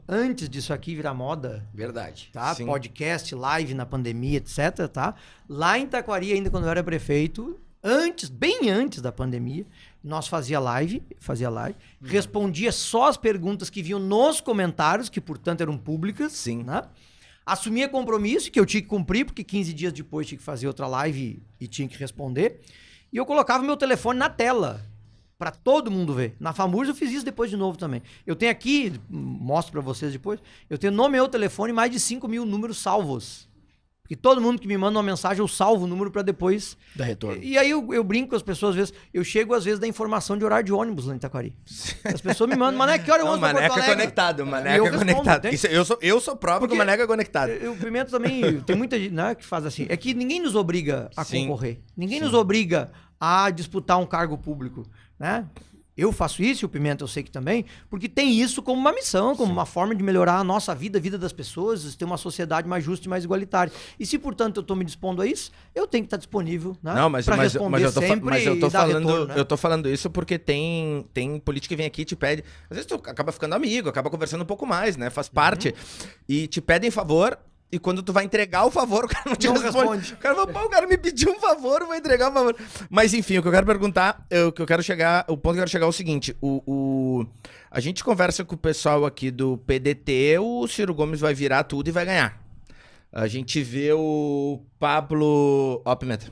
Speaker 1: Verdade.
Speaker 7: tá?
Speaker 5: Sim.
Speaker 7: Podcast, live na pandemia, etc, tá? Lá em Taquari, ainda quando eu era prefeito, bem antes da pandemia, nós fazia live, respondia só as perguntas que vinham nos comentários, que portanto eram públicas.
Speaker 5: Sim.
Speaker 7: Né? Assumia compromisso que eu tinha que cumprir, porque 15 dias depois tinha que fazer outra live e tinha que responder. E eu colocava meu telefone na tela, para todo mundo ver. Na FAMURS eu fiz isso depois de novo também. Eu tenho aqui, mostro para vocês depois, eu tenho no meu telefone mais de 5.000 números salvos. Porque todo mundo que me manda uma mensagem, eu salvo o número para depois
Speaker 1: dar retorno.
Speaker 7: E aí eu brinco com as pessoas, às vezes, eu chego às vezes da informação de horário de ônibus lá em Itaquari. As pessoas me mandam, Maneco, que hora eu
Speaker 5: Não,
Speaker 7: ônibus
Speaker 5: o
Speaker 7: pra Porto
Speaker 5: Maneco é
Speaker 7: Alegre?
Speaker 5: conectado, o
Speaker 7: E
Speaker 5: Maneco
Speaker 7: eu
Speaker 5: é
Speaker 7: respondo,
Speaker 5: conectado.
Speaker 7: entende?
Speaker 5: Isso, eu sou próprio que o Maneco é conectado.
Speaker 7: O Pimenta também, tem muita gente, né, que faz assim. É que ninguém nos obriga a
Speaker 5: Sim.
Speaker 7: concorrer. Ninguém nos obriga a disputar um cargo público, né? Eu faço isso, e o Pimenta eu sei que também, porque tem isso como uma missão, como uma forma de melhorar a nossa vida, a vida das pessoas, ter uma sociedade mais justa e mais igualitária. E se, portanto, eu estou me dispondo a isso, eu tenho que estar disponível, né?
Speaker 5: Não, mas eu tô falando,
Speaker 7: retorno, né?
Speaker 5: eu tô falando isso porque tem político que vem aqui e te pede, às vezes tu acaba ficando amigo, acaba conversando um pouco mais, né? Faz parte. E te pedem favor. E quando tu vai entregar o favor, o cara não te responde. O cara fala, pô, o cara me pediu um favor, eu vou entregar o favor. Mas enfim, o que eu quero perguntar, o ponto que eu quero chegar é o seguinte, a gente conversa com o pessoal aqui do PDT, o Ciro Gomes vai virar tudo e vai ganhar. A gente vê o Pablo... Ó, Pimenta.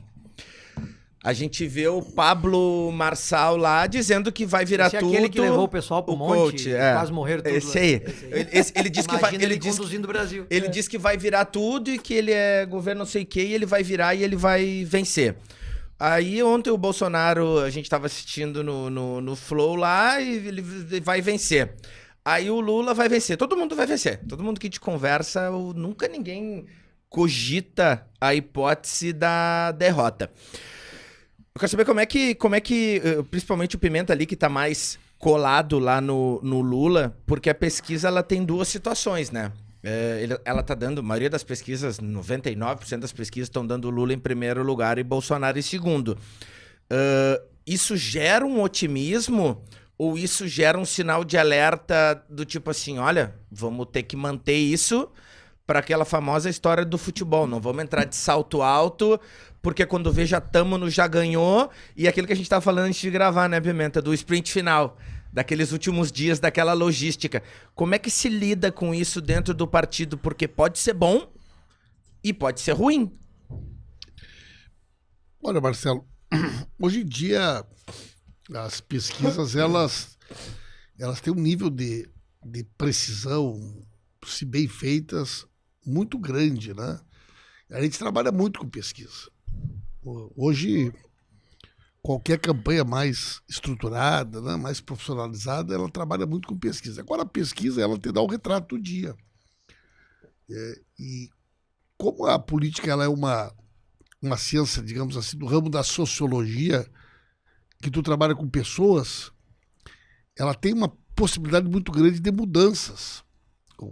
Speaker 5: A gente vê o Pablo Marçal lá dizendo que vai virar tudo.
Speaker 7: Aquele que levou o pessoal pro monte, quase morreram todos.
Speaker 5: Esse aí. Ele diz que vai...
Speaker 7: Ele conduzindo o Brasil.
Speaker 5: Ele diz que vai virar tudo e que ele é governo não sei o que, e ele vai virar e ele vai vencer. Aí ontem o Bolsonaro, a gente tava assistindo no Flow lá e ele vai vencer. Aí o Lula vai vencer. Todo mundo vai vencer. Todo mundo que te conversa, nunca ninguém cogita a hipótese da derrota. Eu quero saber como é que principalmente o Pimenta ali, que tá mais colado lá no Lula, porque a pesquisa ela tem duas situações, né? Ela tá dando, a maioria das pesquisas, 99% das pesquisas estão dando Lula em primeiro lugar e Bolsonaro em segundo. Isso gera um otimismo, Ou isso gera um sinal de alerta do tipo assim, olha, vamos ter que manter isso para aquela famosa história do futebol. Não vamos entrar de salto alto, porque quando vê já tamo no já ganhou. E aquilo que a gente tava falando antes de gravar, né, Pimenta? Do sprint final, daqueles últimos dias, daquela logística. Como é que se lida com isso dentro do partido? Porque pode ser bom e pode ser ruim.
Speaker 6: Olha, Marcelo, hoje em dia as pesquisas, elas têm um nível de precisão, se bem feitas, muito grande, né? A gente trabalha muito com pesquisa. Hoje, qualquer campanha mais estruturada, né, mais profissionalizada, ela trabalha muito com pesquisa. Agora, a pesquisa, ela te dá o retrato do dia. E como a política ela é uma ciência, digamos assim, do ramo da sociologia, que tu trabalha com pessoas, ela tem uma possibilidade muito grande de mudanças.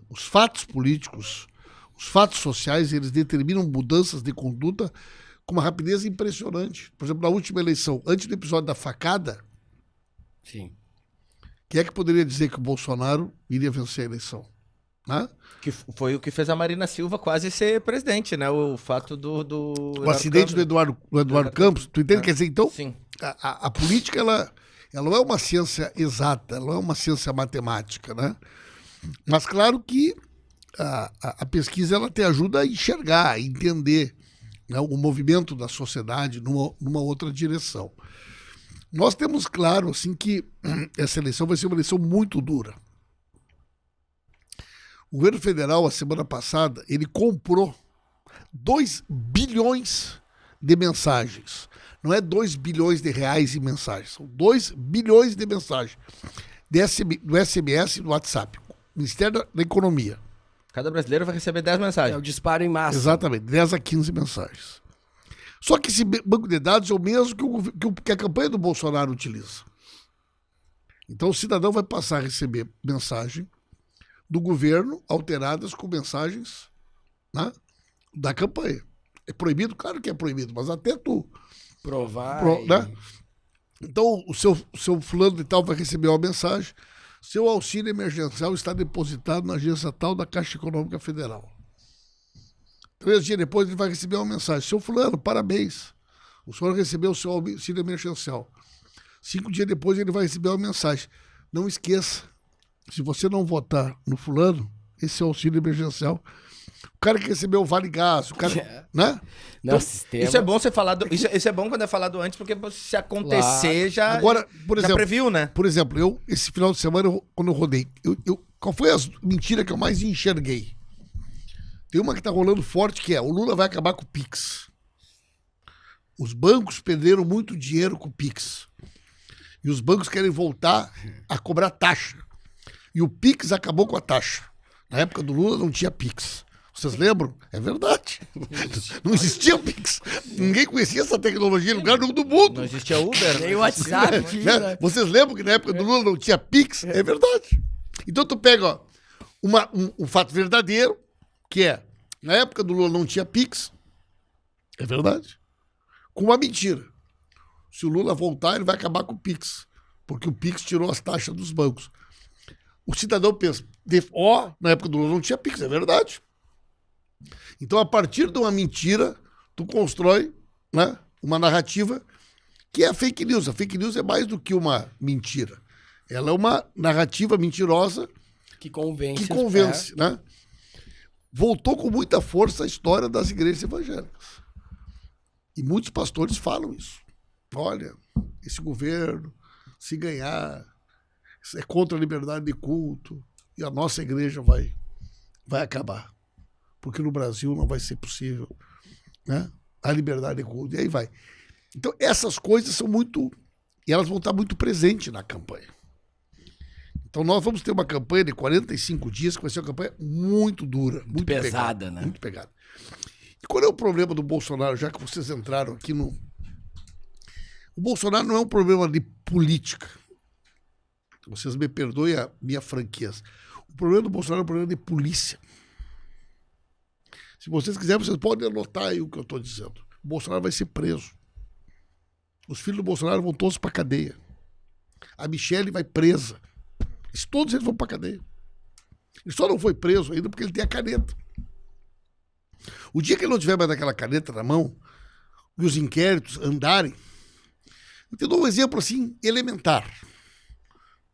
Speaker 6: Os fatos políticos, os fatos sociais, eles determinam mudanças de conduta com uma rapidez impressionante. Por exemplo, na última eleição, antes do episódio da facada,
Speaker 1: Sim.
Speaker 6: quem é que poderia dizer que o Bolsonaro iria vencer a eleição? Né?
Speaker 5: Que foi o que fez a Marina Silva quase ser presidente, né? O fato do
Speaker 6: O acidente do Eduardo Campos, tu entende? Quer dizer, então,
Speaker 5: Sim.
Speaker 6: a política, ela não é uma ciência exata, ela não é uma ciência matemática, né? Mas claro que a pesquisa ela te ajuda a enxergar, a entender, né, o movimento da sociedade numa outra direção. Nós temos claro assim, que essa eleição vai ser uma eleição muito dura. O governo federal, a semana passada, ele comprou 2 bilhões de mensagens. Não é 2 bilhões de reais em mensagens, são 2 bilhões de mensagens do SMS e do WhatsApp. Ministério da Economia.
Speaker 5: Cada brasileiro vai receber 10 mensagens.
Speaker 1: É o disparo em massa.
Speaker 6: Exatamente, 10 a 15 mensagens. Só que esse banco de dados é o mesmo que a campanha do Bolsonaro utiliza. Então o cidadão vai passar a receber mensagem do governo alteradas com mensagens, né, da campanha. É proibido? Claro que é proibido, mas até tu
Speaker 1: Provar.
Speaker 6: né? Então o seu fulano de tal vai receber uma mensagem: seu auxílio emergencial está depositado na agência tal da Caixa Econômica Federal. 3 dias depois ele vai receber uma mensagem: seu fulano, parabéns, o senhor recebeu o seu auxílio emergencial. 5 dias depois ele vai receber uma mensagem: não esqueça, se você não votar no fulano, esse é o auxílio emergencial. O cara que recebeu o Vale Gás, o cara, né?
Speaker 1: Não,
Speaker 6: Então,
Speaker 1: sistema.
Speaker 5: Isso é bom ser falado. Isso é bom quando é falado antes, porque se acontecer, já,
Speaker 6: Agora, por
Speaker 5: já
Speaker 6: exemplo,
Speaker 5: previu, né?
Speaker 6: Por exemplo, esse final de semana, quando eu rodei, qual foi a mentira que eu mais enxerguei? Tem uma que tá rolando forte, que é: o Lula vai acabar com o Pix. Os bancos perderam muito dinheiro com o Pix. E os bancos querem voltar a cobrar taxa. E o Pix acabou com a taxa. Na época do Lula não tinha Pix. Vocês lembram? É verdade. Não existia Pix. Ninguém conhecia essa tecnologia em lugar nenhum do mundo.
Speaker 5: Não existia Uber.
Speaker 1: Tem o WhatsApp.
Speaker 6: Né? Vocês lembram que na época do Lula não tinha Pix? É verdade. Então tu pega, ó, um fato verdadeiro, que é: na época do Lula não tinha Pix. É verdade. Com uma mentira: se o Lula voltar, ele vai acabar com o Pix, porque o Pix tirou as taxas dos bancos. O cidadão pensa: na época do Lula não tinha Pix. É verdade. Então, a partir de uma mentira, tu constrói, né, uma narrativa que é a fake news. A fake news é mais do que uma mentira. Ela é uma narrativa mentirosa
Speaker 1: Que convence.
Speaker 6: que convence, né? Voltou com muita força a história das igrejas evangélicas. E muitos pastores falam isso. Olha, esse governo, se ganhar, é contra a liberdade de culto, e a nossa igreja vai acabar. Porque no Brasil não vai ser possível, né, a liberdade de culto. E aí vai. Então, essas coisas são muito... E elas vão estar muito presentes na campanha. Então, nós vamos ter uma campanha de 45 dias, que vai ser uma campanha muito dura. Muito
Speaker 1: pesada,
Speaker 6: pegada,
Speaker 1: né?
Speaker 6: Muito pegada. E qual é o problema do Bolsonaro, já que vocês entraram aqui no... O Bolsonaro não é um problema de política. Vocês me perdoem a minha franqueza. O problema do Bolsonaro é um problema de polícia. Se vocês quiserem, vocês podem anotar aí o que eu estou dizendo. O Bolsonaro vai ser preso. Os filhos do Bolsonaro vão todos para a cadeia. A Michele vai presa. Todos eles vão pra cadeia. Ele só não foi preso ainda porque ele tem a caneta. O dia que ele não tiver mais aquela caneta na mão e os inquéritos andarem, eu te dou um exemplo assim, elementar.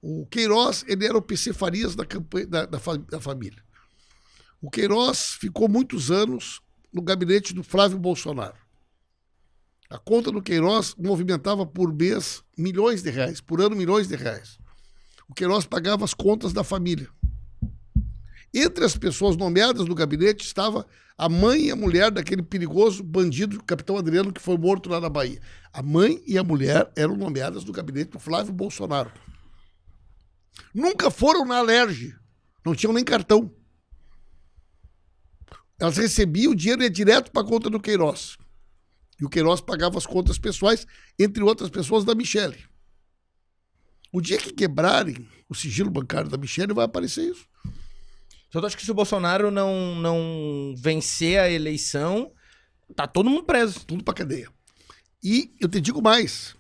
Speaker 6: O Queiroz, ele era o PC Farias da família. O Queiroz ficou muitos anos no gabinete do Flávio Bolsonaro. A conta do Queiroz movimentava por mês milhões de reais, por ano milhões de reais. O Queiroz pagava as contas da família. Entre as pessoas nomeadas no gabinete estava a mãe e a mulher daquele perigoso bandido, Capitão Adriano, que foi morto lá na Bahia. A mãe e a mulher eram nomeadas no gabinete do Flávio Bolsonaro. Nunca foram na Alerj, não tinham nem cartão. Elas recebiam o dinheiro e ia direto para a conta do Queiroz. E o Queiroz pagava as contas pessoais, entre outras pessoas, da Michele. O dia que quebrarem o sigilo bancário da Michele, vai aparecer isso.
Speaker 5: Só acho que se o Bolsonaro não vencer a eleição, tá todo mundo preso.
Speaker 6: Tudo pra cadeia. E eu te digo mais,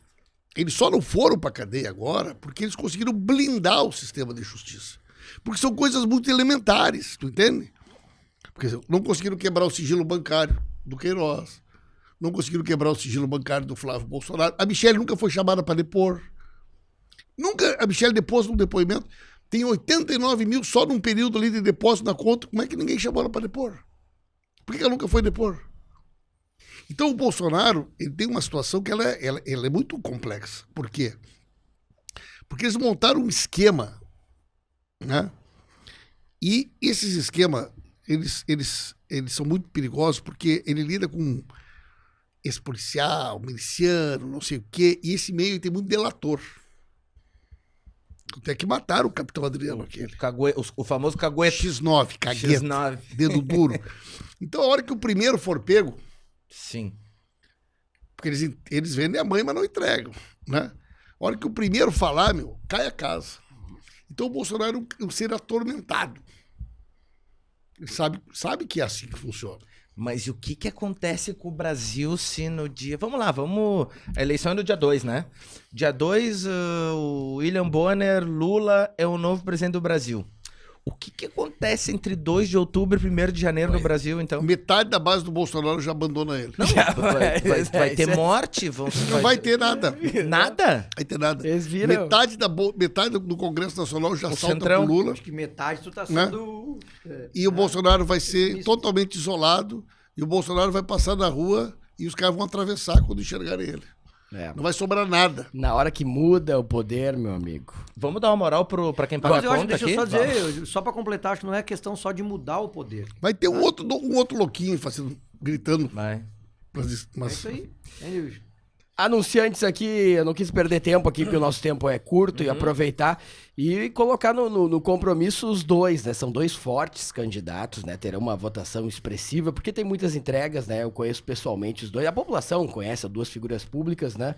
Speaker 6: eles só não foram pra cadeia agora porque eles conseguiram blindar o sistema de justiça. Porque são coisas muito elementares, tu entende? Porque não conseguiram quebrar o sigilo bancário do Queiroz, não conseguiram quebrar o sigilo bancário do Flávio Bolsonaro. A Michele nunca foi chamada para depor. Nunca a Michele depôs num depoimento. Tem 89 mil só num período ali de depósito na conta. Como é que ninguém chamou ela para depor? Por que ela nunca foi depor? Então o Bolsonaro, ele tem uma situação que ela é muito complexa. Por quê? Porque eles montaram um esquema, né? E esses esquemas, eles são muito perigosos porque ele lida com ex-policial, miliciano, não sei o quê, e esse meio tem muito delator. Tem que matar o Capitão Adriano aquele.
Speaker 5: O famoso cagueta.
Speaker 6: X9, cagueta.
Speaker 5: X9.
Speaker 6: Dedo duro. Então, a hora que o primeiro for pego...
Speaker 5: Sim.
Speaker 6: Porque eles vendem a mãe, mas não entregam, né? A hora que o primeiro falar, cai a casa. Então, o Bolsonaro é um ser atormentado. Ele sabe que é assim que funciona.
Speaker 5: Mas e o que acontece com o Brasil se no dia... Vamos lá, A eleição é no dia 2, né? Dia 2, o William Bonner, Lula é o novo presidente do Brasil. O que acontece entre 2 de outubro e 1º de janeiro no Brasil, então?
Speaker 6: Metade da base do Bolsonaro já abandona ele.
Speaker 5: Não, vai ter morte?
Speaker 6: Não vai ter nada.
Speaker 5: Nada?
Speaker 6: Vai ter nada.
Speaker 1: Eles viram.
Speaker 6: Metade do Congresso Nacional já salta
Speaker 5: Centrão.
Speaker 6: pro Lula.
Speaker 7: Acho que metade tu tá sendo...
Speaker 6: E o Bolsonaro vai ser totalmente isolado. E o Bolsonaro vai passar na rua e os caras vão atravessar quando enxergarem ele.
Speaker 1: É.
Speaker 6: Não vai sobrar nada.
Speaker 1: Na hora que muda o poder, meu amigo.
Speaker 5: Vamos dar uma moral pra quem paga
Speaker 7: Mas
Speaker 5: a
Speaker 7: eu acho,
Speaker 5: conta
Speaker 7: deixa
Speaker 5: aqui?
Speaker 7: eu só dizer, só pra completar, acho que não é questão só de mudar o poder.
Speaker 6: Vai ter um outro louquinho gritando.
Speaker 5: Vai.
Speaker 7: É isso aí.
Speaker 1: Anunciantes aqui, eu não quis perder tempo aqui, porque o nosso tempo é curto, e aproveitar e colocar no compromisso os dois, né? São 2 fortes candidatos, né? Terão uma votação expressiva, porque tem muitas entregas, né? Eu conheço pessoalmente os dois, a população conhece as 2 figuras públicas, né?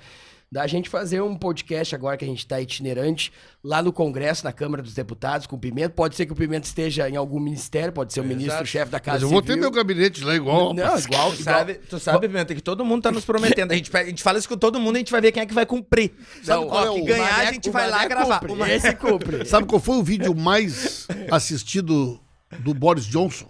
Speaker 1: Da gente fazer um podcast agora que a gente tá itinerante lá no Congresso, na Câmara dos Deputados, com o Pimenta. Pode ser que o Pimenta esteja em algum ministério, pode ser o ministro-chefe da Casa
Speaker 6: Mas eu vou
Speaker 1: Civil.
Speaker 6: ter meu gabinete lá igual.
Speaker 1: Não, igual.
Speaker 5: Tu sabe, Pimenta, que todo mundo tá nos prometendo. A gente fala isso com todo mundo, a gente vai ver quem é que vai cumprir.
Speaker 6: Sabe qual é
Speaker 5: que
Speaker 6: o
Speaker 5: ganhar,
Speaker 1: Mané-
Speaker 5: a gente
Speaker 1: o
Speaker 5: vai lá
Speaker 1: Mané
Speaker 5: gravar.
Speaker 1: cumpre, esse cumpre.
Speaker 6: Sabe qual foi o vídeo mais assistido do Boris Johnson?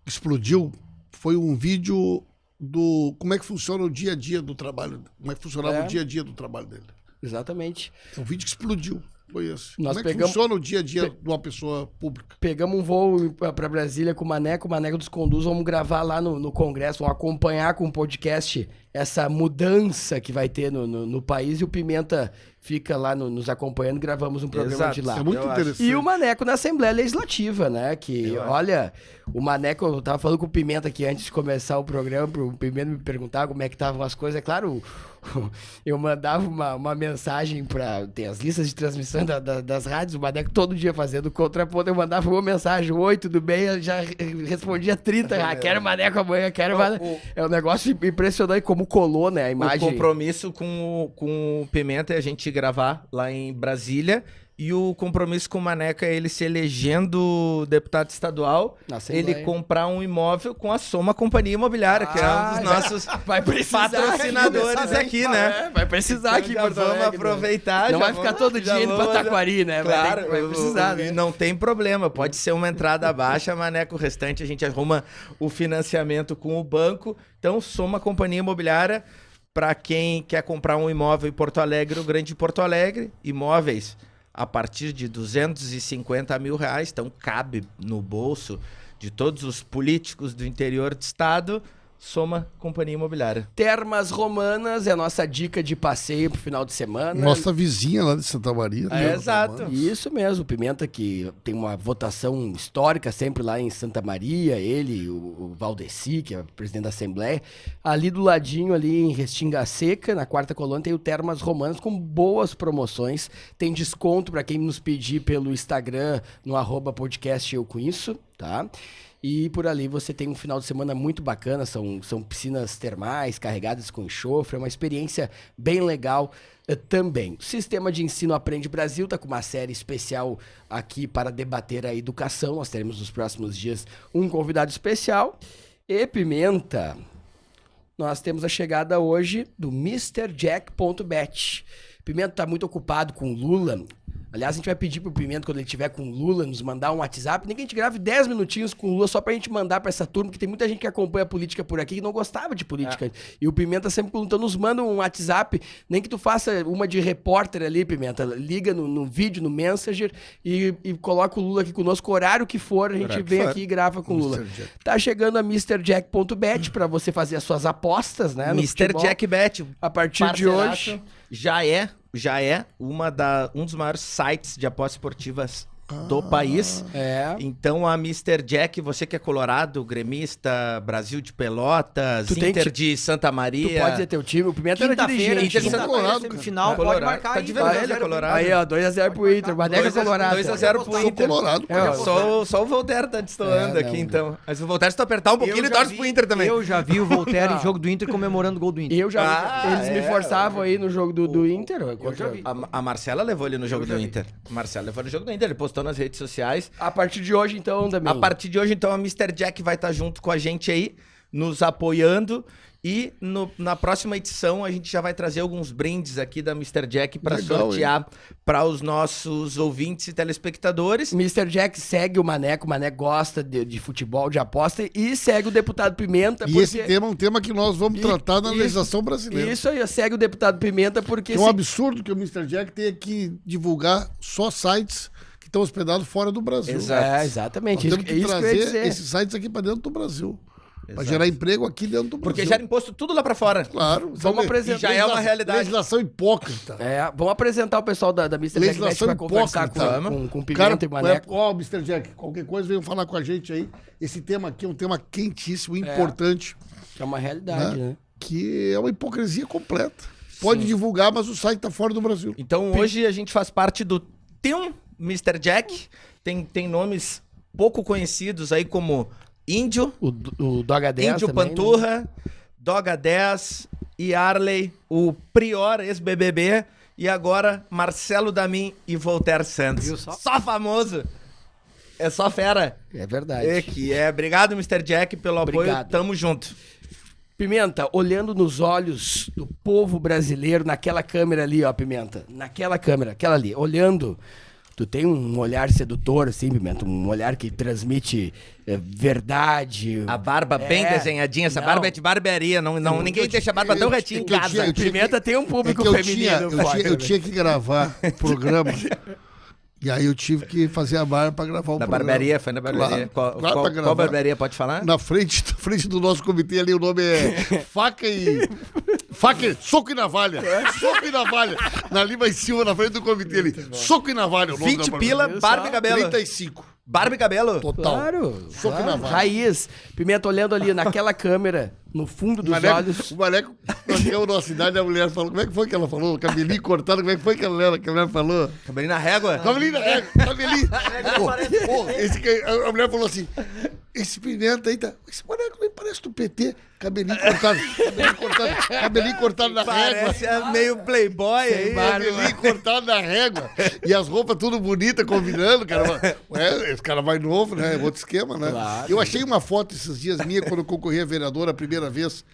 Speaker 6: Explodiu. Foi um vídeo do como é que funciona o dia a dia do trabalho. Como é que funcionava o dia a dia do trabalho dele.
Speaker 1: Exatamente.
Speaker 6: É um vídeo que explodiu. Foi esse.
Speaker 1: Nós
Speaker 6: como é que
Speaker 1: pegamos-
Speaker 6: funciona o dia a dia de uma pessoa pública?
Speaker 1: Pegamos um voo pra Brasília com o Maneco nos conduz, vamos gravar lá no Congresso, vamos acompanhar com o podcast essa mudança que vai ter no país, e o Pimenta fica lá nos acompanhando, gravamos um programa
Speaker 5: Exato.
Speaker 1: de lá.
Speaker 6: É muito interessante.
Speaker 1: E o Maneco na Assembleia Legislativa, né? Que, olha, o Maneco, eu tava falando com o Pimenta aqui antes de começar o programa, pro Pimenta me perguntar como é que estavam as coisas. É claro, eu mandava uma mensagem pra... Tem as listas de transmissão das rádios, o Maneco todo dia fazendo contraponto, eu mandava uma mensagem, 'Oi, tudo bem?' Eu já respondia 30, quero o Maneco amanhã, quero o Maneco. É um negócio impressionante como colou, né, a imagem.
Speaker 5: O compromisso com o Pimenta é a gente gravar lá em Brasília E o compromisso com o Maneco é ele se elegendo deputado estadual,
Speaker 1: Na Assembleia.
Speaker 5: ele comprar um imóvel com a Soma Companhia Imobiliária, que é um dos nossos
Speaker 1: Vai precisar
Speaker 5: patrocinadores aqui, né?
Speaker 1: Vai precisar aqui,
Speaker 5: Então já
Speaker 1: Porto
Speaker 5: vamos
Speaker 1: Alegre, né?
Speaker 5: aproveitar.
Speaker 1: Não
Speaker 5: já
Speaker 1: vai ficar
Speaker 5: vamos-
Speaker 1: todo
Speaker 5: já
Speaker 1: dia indo pra
Speaker 5: vamos-
Speaker 1: Taquari, né?
Speaker 5: Claro,
Speaker 1: Vai precisar,
Speaker 5: e
Speaker 1: né?
Speaker 5: não tem problema, pode ser uma entrada baixa, Maneco, o restante a gente arruma o financiamento com o banco. Então, Soma Companhia Imobiliária, para quem quer comprar um imóvel em Porto Alegre, o Grande Porto Alegre, imóveis a partir de R$250 mil, então cabe no bolso de todos os políticos do interior do estado, Soma Companhia Imobiliária.
Speaker 1: Termas Romanas é a nossa dica de passeio pro final de semana.
Speaker 6: Nossa vizinha lá de Santa Maria. né?
Speaker 5: Exato.
Speaker 1: Isso mesmo, Pimenta que tem uma votação histórica sempre lá em Santa Maria, ele, o Valdeci, que é o presidente da Assembleia, ali do ladinho, ali em Restinga Seca, na quarta colônia, tem o Termas Romanas com boas promoções, tem desconto para quem nos pedir pelo Instagram, no @podcast eu com isso, tá? E por ali você tem um final de semana muito bacana, são piscinas termais carregadas com enxofre, é uma experiência bem legal também. O Sistema de Ensino Aprende Brasil está com uma série especial aqui para debater a educação. Nós teremos nos próximos dias um convidado especial. E Pimenta, nós temos a chegada hoje do MrJack.bet. Pimenta está muito ocupado com o Lula. Aliás, a gente vai pedir pro Pimenta, quando ele estiver com o Lula, nos mandar um WhatsApp. Nem que a gente grave 10 minutinhos com o Lula, só pra gente mandar pra essa turma, que tem muita gente que acompanha a política por aqui que não gostava de política. E o Pimenta sempre perguntando, nos manda um WhatsApp, nem que tu faça uma de repórter ali, Pimenta. Liga no vídeo, no Messenger, e coloca o Lula aqui conosco, o horário que for, a gente vem aqui e grava com o Lula.
Speaker 6: Mr. Jack.
Speaker 1: Tá chegando a MrJack.bet pra você fazer as suas apostas, né? no
Speaker 5: Mr.
Speaker 1: futebol.
Speaker 5: Jack Bet,
Speaker 1: A partir de hoje.
Speaker 5: já é um dos maiores sites de apostas esportivas do país.
Speaker 1: É.
Speaker 5: Então a Mr. Jack, você que é colorado, gremista, Brasil de Pelotas,
Speaker 1: Tu tem
Speaker 5: Inter
Speaker 1: que-
Speaker 5: de Santa
Speaker 1: Tu
Speaker 5: Maria.
Speaker 1: pode dizer teu time, o Pimenta era
Speaker 7: Quinta-feira,
Speaker 1: dirigente.
Speaker 5: Inter de Santa
Speaker 7: quinta-feira,
Speaker 6: Colorado,
Speaker 7: semifinal, pode
Speaker 5: Colorado.
Speaker 7: marcar
Speaker 5: Tá
Speaker 7: aí.
Speaker 5: de verdade,
Speaker 7: 2 a 0
Speaker 5: Colorado.
Speaker 1: Aí, ó, 2x0 pro Inter. Maneca Colorado.
Speaker 5: 2x0 pro
Speaker 6: Sou
Speaker 5: Inter.
Speaker 6: colorado.
Speaker 5: Só o Voltaire tá destoando
Speaker 1: É,
Speaker 5: aqui,
Speaker 1: não.
Speaker 5: então. Mas o Voltaire, se tu apertar um pouquinho, ele
Speaker 7: já
Speaker 5: torce
Speaker 7: vi-
Speaker 5: pro Inter também.
Speaker 7: Eu já vi o Voltaire em jogo do Inter comemorando o gol do Inter.
Speaker 1: Eu já.
Speaker 5: Ah,
Speaker 1: eles me
Speaker 5: é,
Speaker 1: forçavam aí no jogo do Inter.
Speaker 7: Eu já vi.
Speaker 5: A Marcela levou ele no jogo do Inter. A Marcela levou no jogo do Inter. Ele postou nas redes sociais.
Speaker 1: A partir de hoje, então, também.
Speaker 5: A partir de hoje, então, a Mr. Jack vai estar junto com a gente aí, nos apoiando. E na próxima edição, a gente já vai trazer alguns brindes aqui da Mr. Jack para
Speaker 6: Legal,
Speaker 5: sortear para os nossos ouvintes e telespectadores.
Speaker 1: Mr. Jack segue o Maneco gosta de futebol, de aposta, e segue o deputado Pimenta.
Speaker 6: E esse tema é um tema que nós vamos tratar na legislação brasileira.
Speaker 1: Isso aí, segue o deputado Pimenta, porque...
Speaker 6: Que é um absurdo que o Mr. Jack tenha que divulgar só sites que estão hospedados fora do Brasil.
Speaker 5: Exato.
Speaker 1: É, exatamente.
Speaker 6: Nós
Speaker 1: Isso,
Speaker 6: temos
Speaker 1: é
Speaker 6: que
Speaker 1: isso que eu ia
Speaker 6: trazer
Speaker 1: dizer.
Speaker 6: esses sites aqui para dentro do Brasil. Para
Speaker 5: Exato.
Speaker 6: gerar emprego aqui dentro do Brasil.
Speaker 5: Porque gera imposto tudo lá para fora.
Speaker 6: Claro.
Speaker 1: Vamos apresentar-
Speaker 5: E já é uma realidade.
Speaker 6: Legislação hipócrita.
Speaker 1: É, vamos apresentar o pessoal da Mr. Jack
Speaker 6: Legislação
Speaker 1: para conversar
Speaker 6: hipócrita.
Speaker 1: com o
Speaker 6: Cara,
Speaker 1: Pimenta e o Maneco.
Speaker 6: ó, Mr. Jack, qualquer coisa venham falar com a gente aí. Esse tema aqui é um tema quentíssimo, importante,
Speaker 1: É uma realidade, né?
Speaker 6: que é uma hipocrisia completa. Pode divulgar, mas o site tá fora do Brasil.
Speaker 5: Então hoje a gente faz parte do Team Mr. Jack. Tem nomes pouco conhecidos aí como Índio,
Speaker 1: O Doga 10
Speaker 5: Índio
Speaker 1: também, né?
Speaker 5: Panturra, Doga 10, Yarley, o Prior, ex-BBB, e agora Marcelo Damin e Voltaire Santos.
Speaker 7: Viu só?
Speaker 5: Só famoso. É só fera.
Speaker 1: É verdade.
Speaker 5: Obrigado, Mr. Jack, pelo apoio.
Speaker 1: Obrigado.
Speaker 5: Tamo junto.
Speaker 1: Pimenta, olhando nos olhos do povo brasileiro, naquela câmera ali, ó, Pimenta. Naquela câmera, aquela ali, olhando. Tu tem um olhar sedutor, assim, Pimenta? Um olhar que transmite verdade.
Speaker 5: A barba bem desenhadinha. Essa
Speaker 1: Não.
Speaker 5: barba é de barbearia. Ninguém deixa a barba tão retinha em casa.
Speaker 6: eu tinha
Speaker 1: Pimenta tem um público
Speaker 6: eu
Speaker 1: feminino. forte,
Speaker 6: eu
Speaker 1: né?
Speaker 6: tinha que gravar o programa. E aí eu tive que fazer a barba para gravar o
Speaker 5: Na
Speaker 6: programa.
Speaker 5: barbearia? Foi na barbearia?
Speaker 6: Claro, claro, pra
Speaker 5: Qual
Speaker 6: gravar.
Speaker 5: barbearia? Pode falar?
Speaker 6: Na frente do nosso comitê ali, o nome é Faca e... Soco e Navalha. Soco e Navalha. Na Lima e Silva, na frente do comitê ali. Soco e Navalha, o nome
Speaker 5: 20
Speaker 6: da
Speaker 5: pila,
Speaker 6: barbearia.
Speaker 5: barba e cabelo.
Speaker 6: 35.
Speaker 5: Barba e cabelo?
Speaker 6: Total.
Speaker 1: Claro.
Speaker 6: Soco
Speaker 1: claro.
Speaker 6: na vara.
Speaker 1: Raiz. Pimenta olhando ali naquela câmera, no fundo dos olhos.
Speaker 6: O Maneco, nós chegamos na cidade, a mulher falou, como é que foi que ela falou? Cabelinho cortado, como é que foi que a mulher falou?
Speaker 5: Cabelinho na régua?
Speaker 6: Cabelinho, cabelinho. A mulher falou assim, esse Pimenta aí tá... Esse Maneco nem parece parece do PT, cabelinho cortado na régua.
Speaker 5: Parece meio playboy aí.
Speaker 6: Cabelinho cortado na régua. E as roupas tudo bonitas, combinando, cara. Ué, esse cara vai novo, né? É outro esquema, né?
Speaker 1: Claro.
Speaker 6: Eu achei uma foto esses dias minha quando eu concorri a vereador a primeira vez.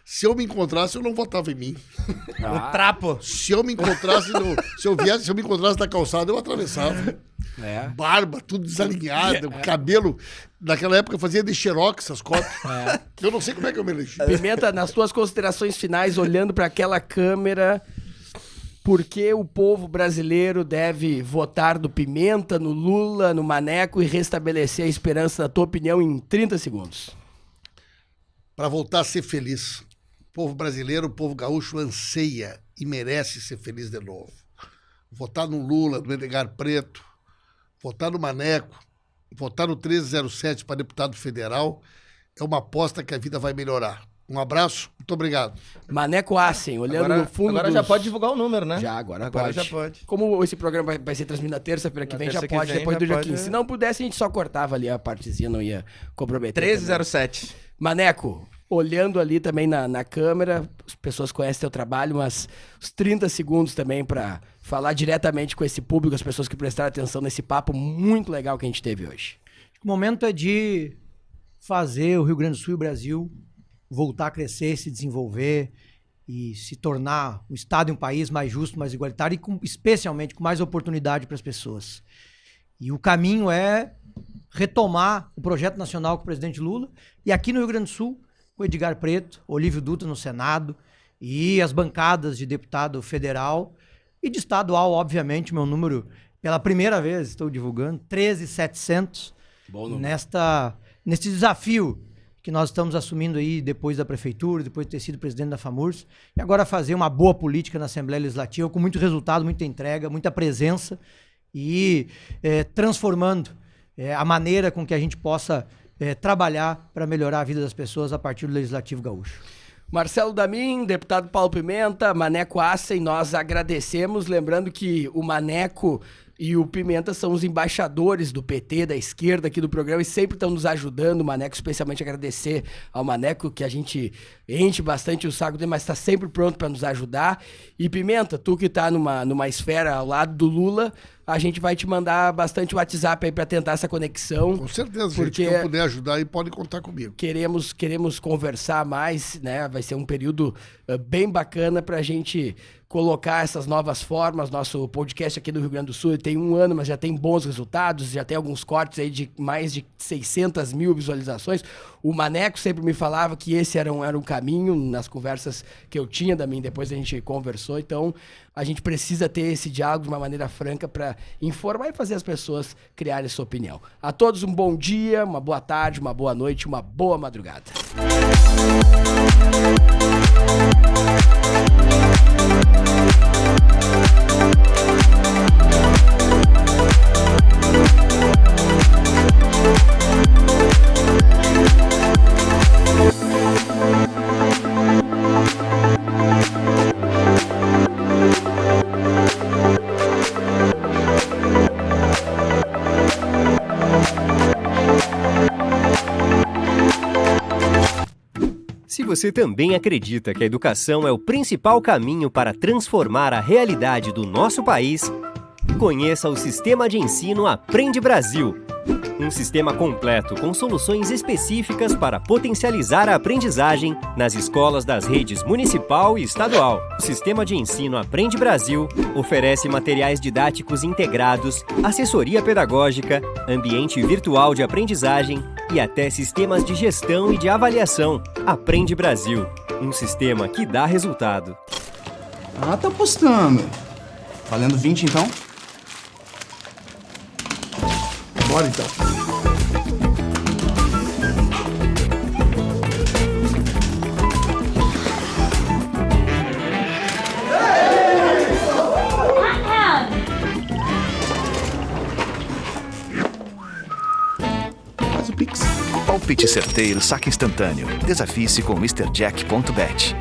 Speaker 6: Se eu me encontrasse, eu não votava em mim.
Speaker 5: O trapo.
Speaker 6: Se eu me encontrasse, se eu me encontrasse na calçada, eu atravessava.
Speaker 1: É.
Speaker 6: Barba, tudo desalinhado, cabelo. Naquela época eu fazia de xerox essas cotas. Eu não sei como é que eu me elegi.
Speaker 1: Pimenta, nas tuas considerações finais, olhando para aquela câmera, por que o povo brasileiro deve votar no Pimenta, no Lula, no Maneco e restabelecer a esperança, na tua opinião, em 30 segundos?
Speaker 6: Para voltar a ser feliz. O povo brasileiro, o povo gaúcho anseia e merece ser feliz de novo. Votar no Lula, no Edgar Preto, votar no Maneco, votar no 1307 para deputado federal é uma aposta que a vida vai melhorar. Um abraço, muito obrigado.
Speaker 1: Maneco Assen, olhando
Speaker 5: Agora,
Speaker 1: no fundo
Speaker 5: agora
Speaker 1: dos...
Speaker 5: já pode divulgar o número, né?
Speaker 1: Já, agora
Speaker 5: Agora
Speaker 1: pode.
Speaker 5: já pode.
Speaker 1: Como esse programa vai ser transmitido na terça-feira que
Speaker 5: Na
Speaker 1: vem, já
Speaker 5: terça que
Speaker 1: pode,
Speaker 5: vem
Speaker 1: depois
Speaker 5: já
Speaker 1: do dia
Speaker 5: pode,
Speaker 1: 15. Se não pudesse, a gente só cortava ali a partezinha, não ia comprometer.
Speaker 5: 1307.
Speaker 1: Maneco, olhando ali também na câmera, as pessoas conhecem teu trabalho, mas os 30 segundos também para falar diretamente com esse público, as pessoas que prestaram atenção nesse papo muito legal que a gente teve hoje.
Speaker 7: O momento é de fazer o Rio Grande do Sul e o Brasil voltar a crescer, se desenvolver e se tornar um estado e um país mais justo, mais igualitário e especialmente com mais oportunidade para as pessoas. E o caminho é retomar o projeto nacional com o presidente Lula e aqui no Rio Grande do Sul, o Edgar Preto, Olívio Dutra no Senado e as bancadas de deputado federal e de estadual, obviamente, meu número, pela primeira vez, estou divulgando, 13.700, neste desafio que nós estamos assumindo aí depois da prefeitura, depois de ter sido presidente da FAMURS, e agora fazer uma boa política na Assembleia Legislativa, com muito resultado, muita entrega, muita presença e transformando a maneira com que a gente possa trabalhar para melhorar a vida das pessoas a partir do Legislativo Gaúcho.
Speaker 1: Marcelo Damin, deputado Paulo Pimenta, Maneco Assen, nós agradecemos, lembrando que o Maneco e o Pimenta são os embaixadores do PT, da esquerda aqui do programa e sempre estão nos ajudando. O Maneco, especialmente agradecer ao Maneco, que a gente enche bastante o saco dele, mas está sempre pronto para nos ajudar. E Pimenta, tu que está numa esfera ao lado do Lula, a gente vai te mandar bastante WhatsApp aí para tentar essa conexão.
Speaker 6: Com certeza, gente,
Speaker 1: porque
Speaker 6: que eu puder ajudar aí, pode contar comigo.
Speaker 1: Queremos conversar mais, né? Vai ser um período bem bacana para a gente colocar essas novas formas. Nosso podcast aqui do Rio Grande do Sul tem 1 ano, mas já tem bons resultados, já tem alguns cortes aí de mais de 600 mil visualizações. O Maneco sempre me falava que esse era um caminho nas conversas que eu tinha da mim, depois a gente conversou. Então, a gente precisa ter esse diálogo de uma maneira franca para informar e fazer as pessoas criarem sua opinião. A todos um bom dia, uma boa tarde, uma boa noite, uma boa madrugada.
Speaker 2: Se você também acredita que a educação é o principal caminho para transformar a realidade do nosso país, conheça o Sistema de Ensino Aprende Brasil. Um sistema completo com soluções específicas para potencializar a aprendizagem nas escolas das redes municipal e estadual. O Sistema de Ensino Aprende Brasil oferece materiais didáticos integrados, assessoria pedagógica, ambiente virtual de aprendizagem e até sistemas de gestão e de avaliação. Aprende Brasil, um sistema que dá resultado.
Speaker 3: Ah, tá apostando. Valendo 20 então?
Speaker 6: Bora então. Faz o Pix.
Speaker 4: Palpite certeiro, saque instantâneo. Desafie-se com MrJack.bet.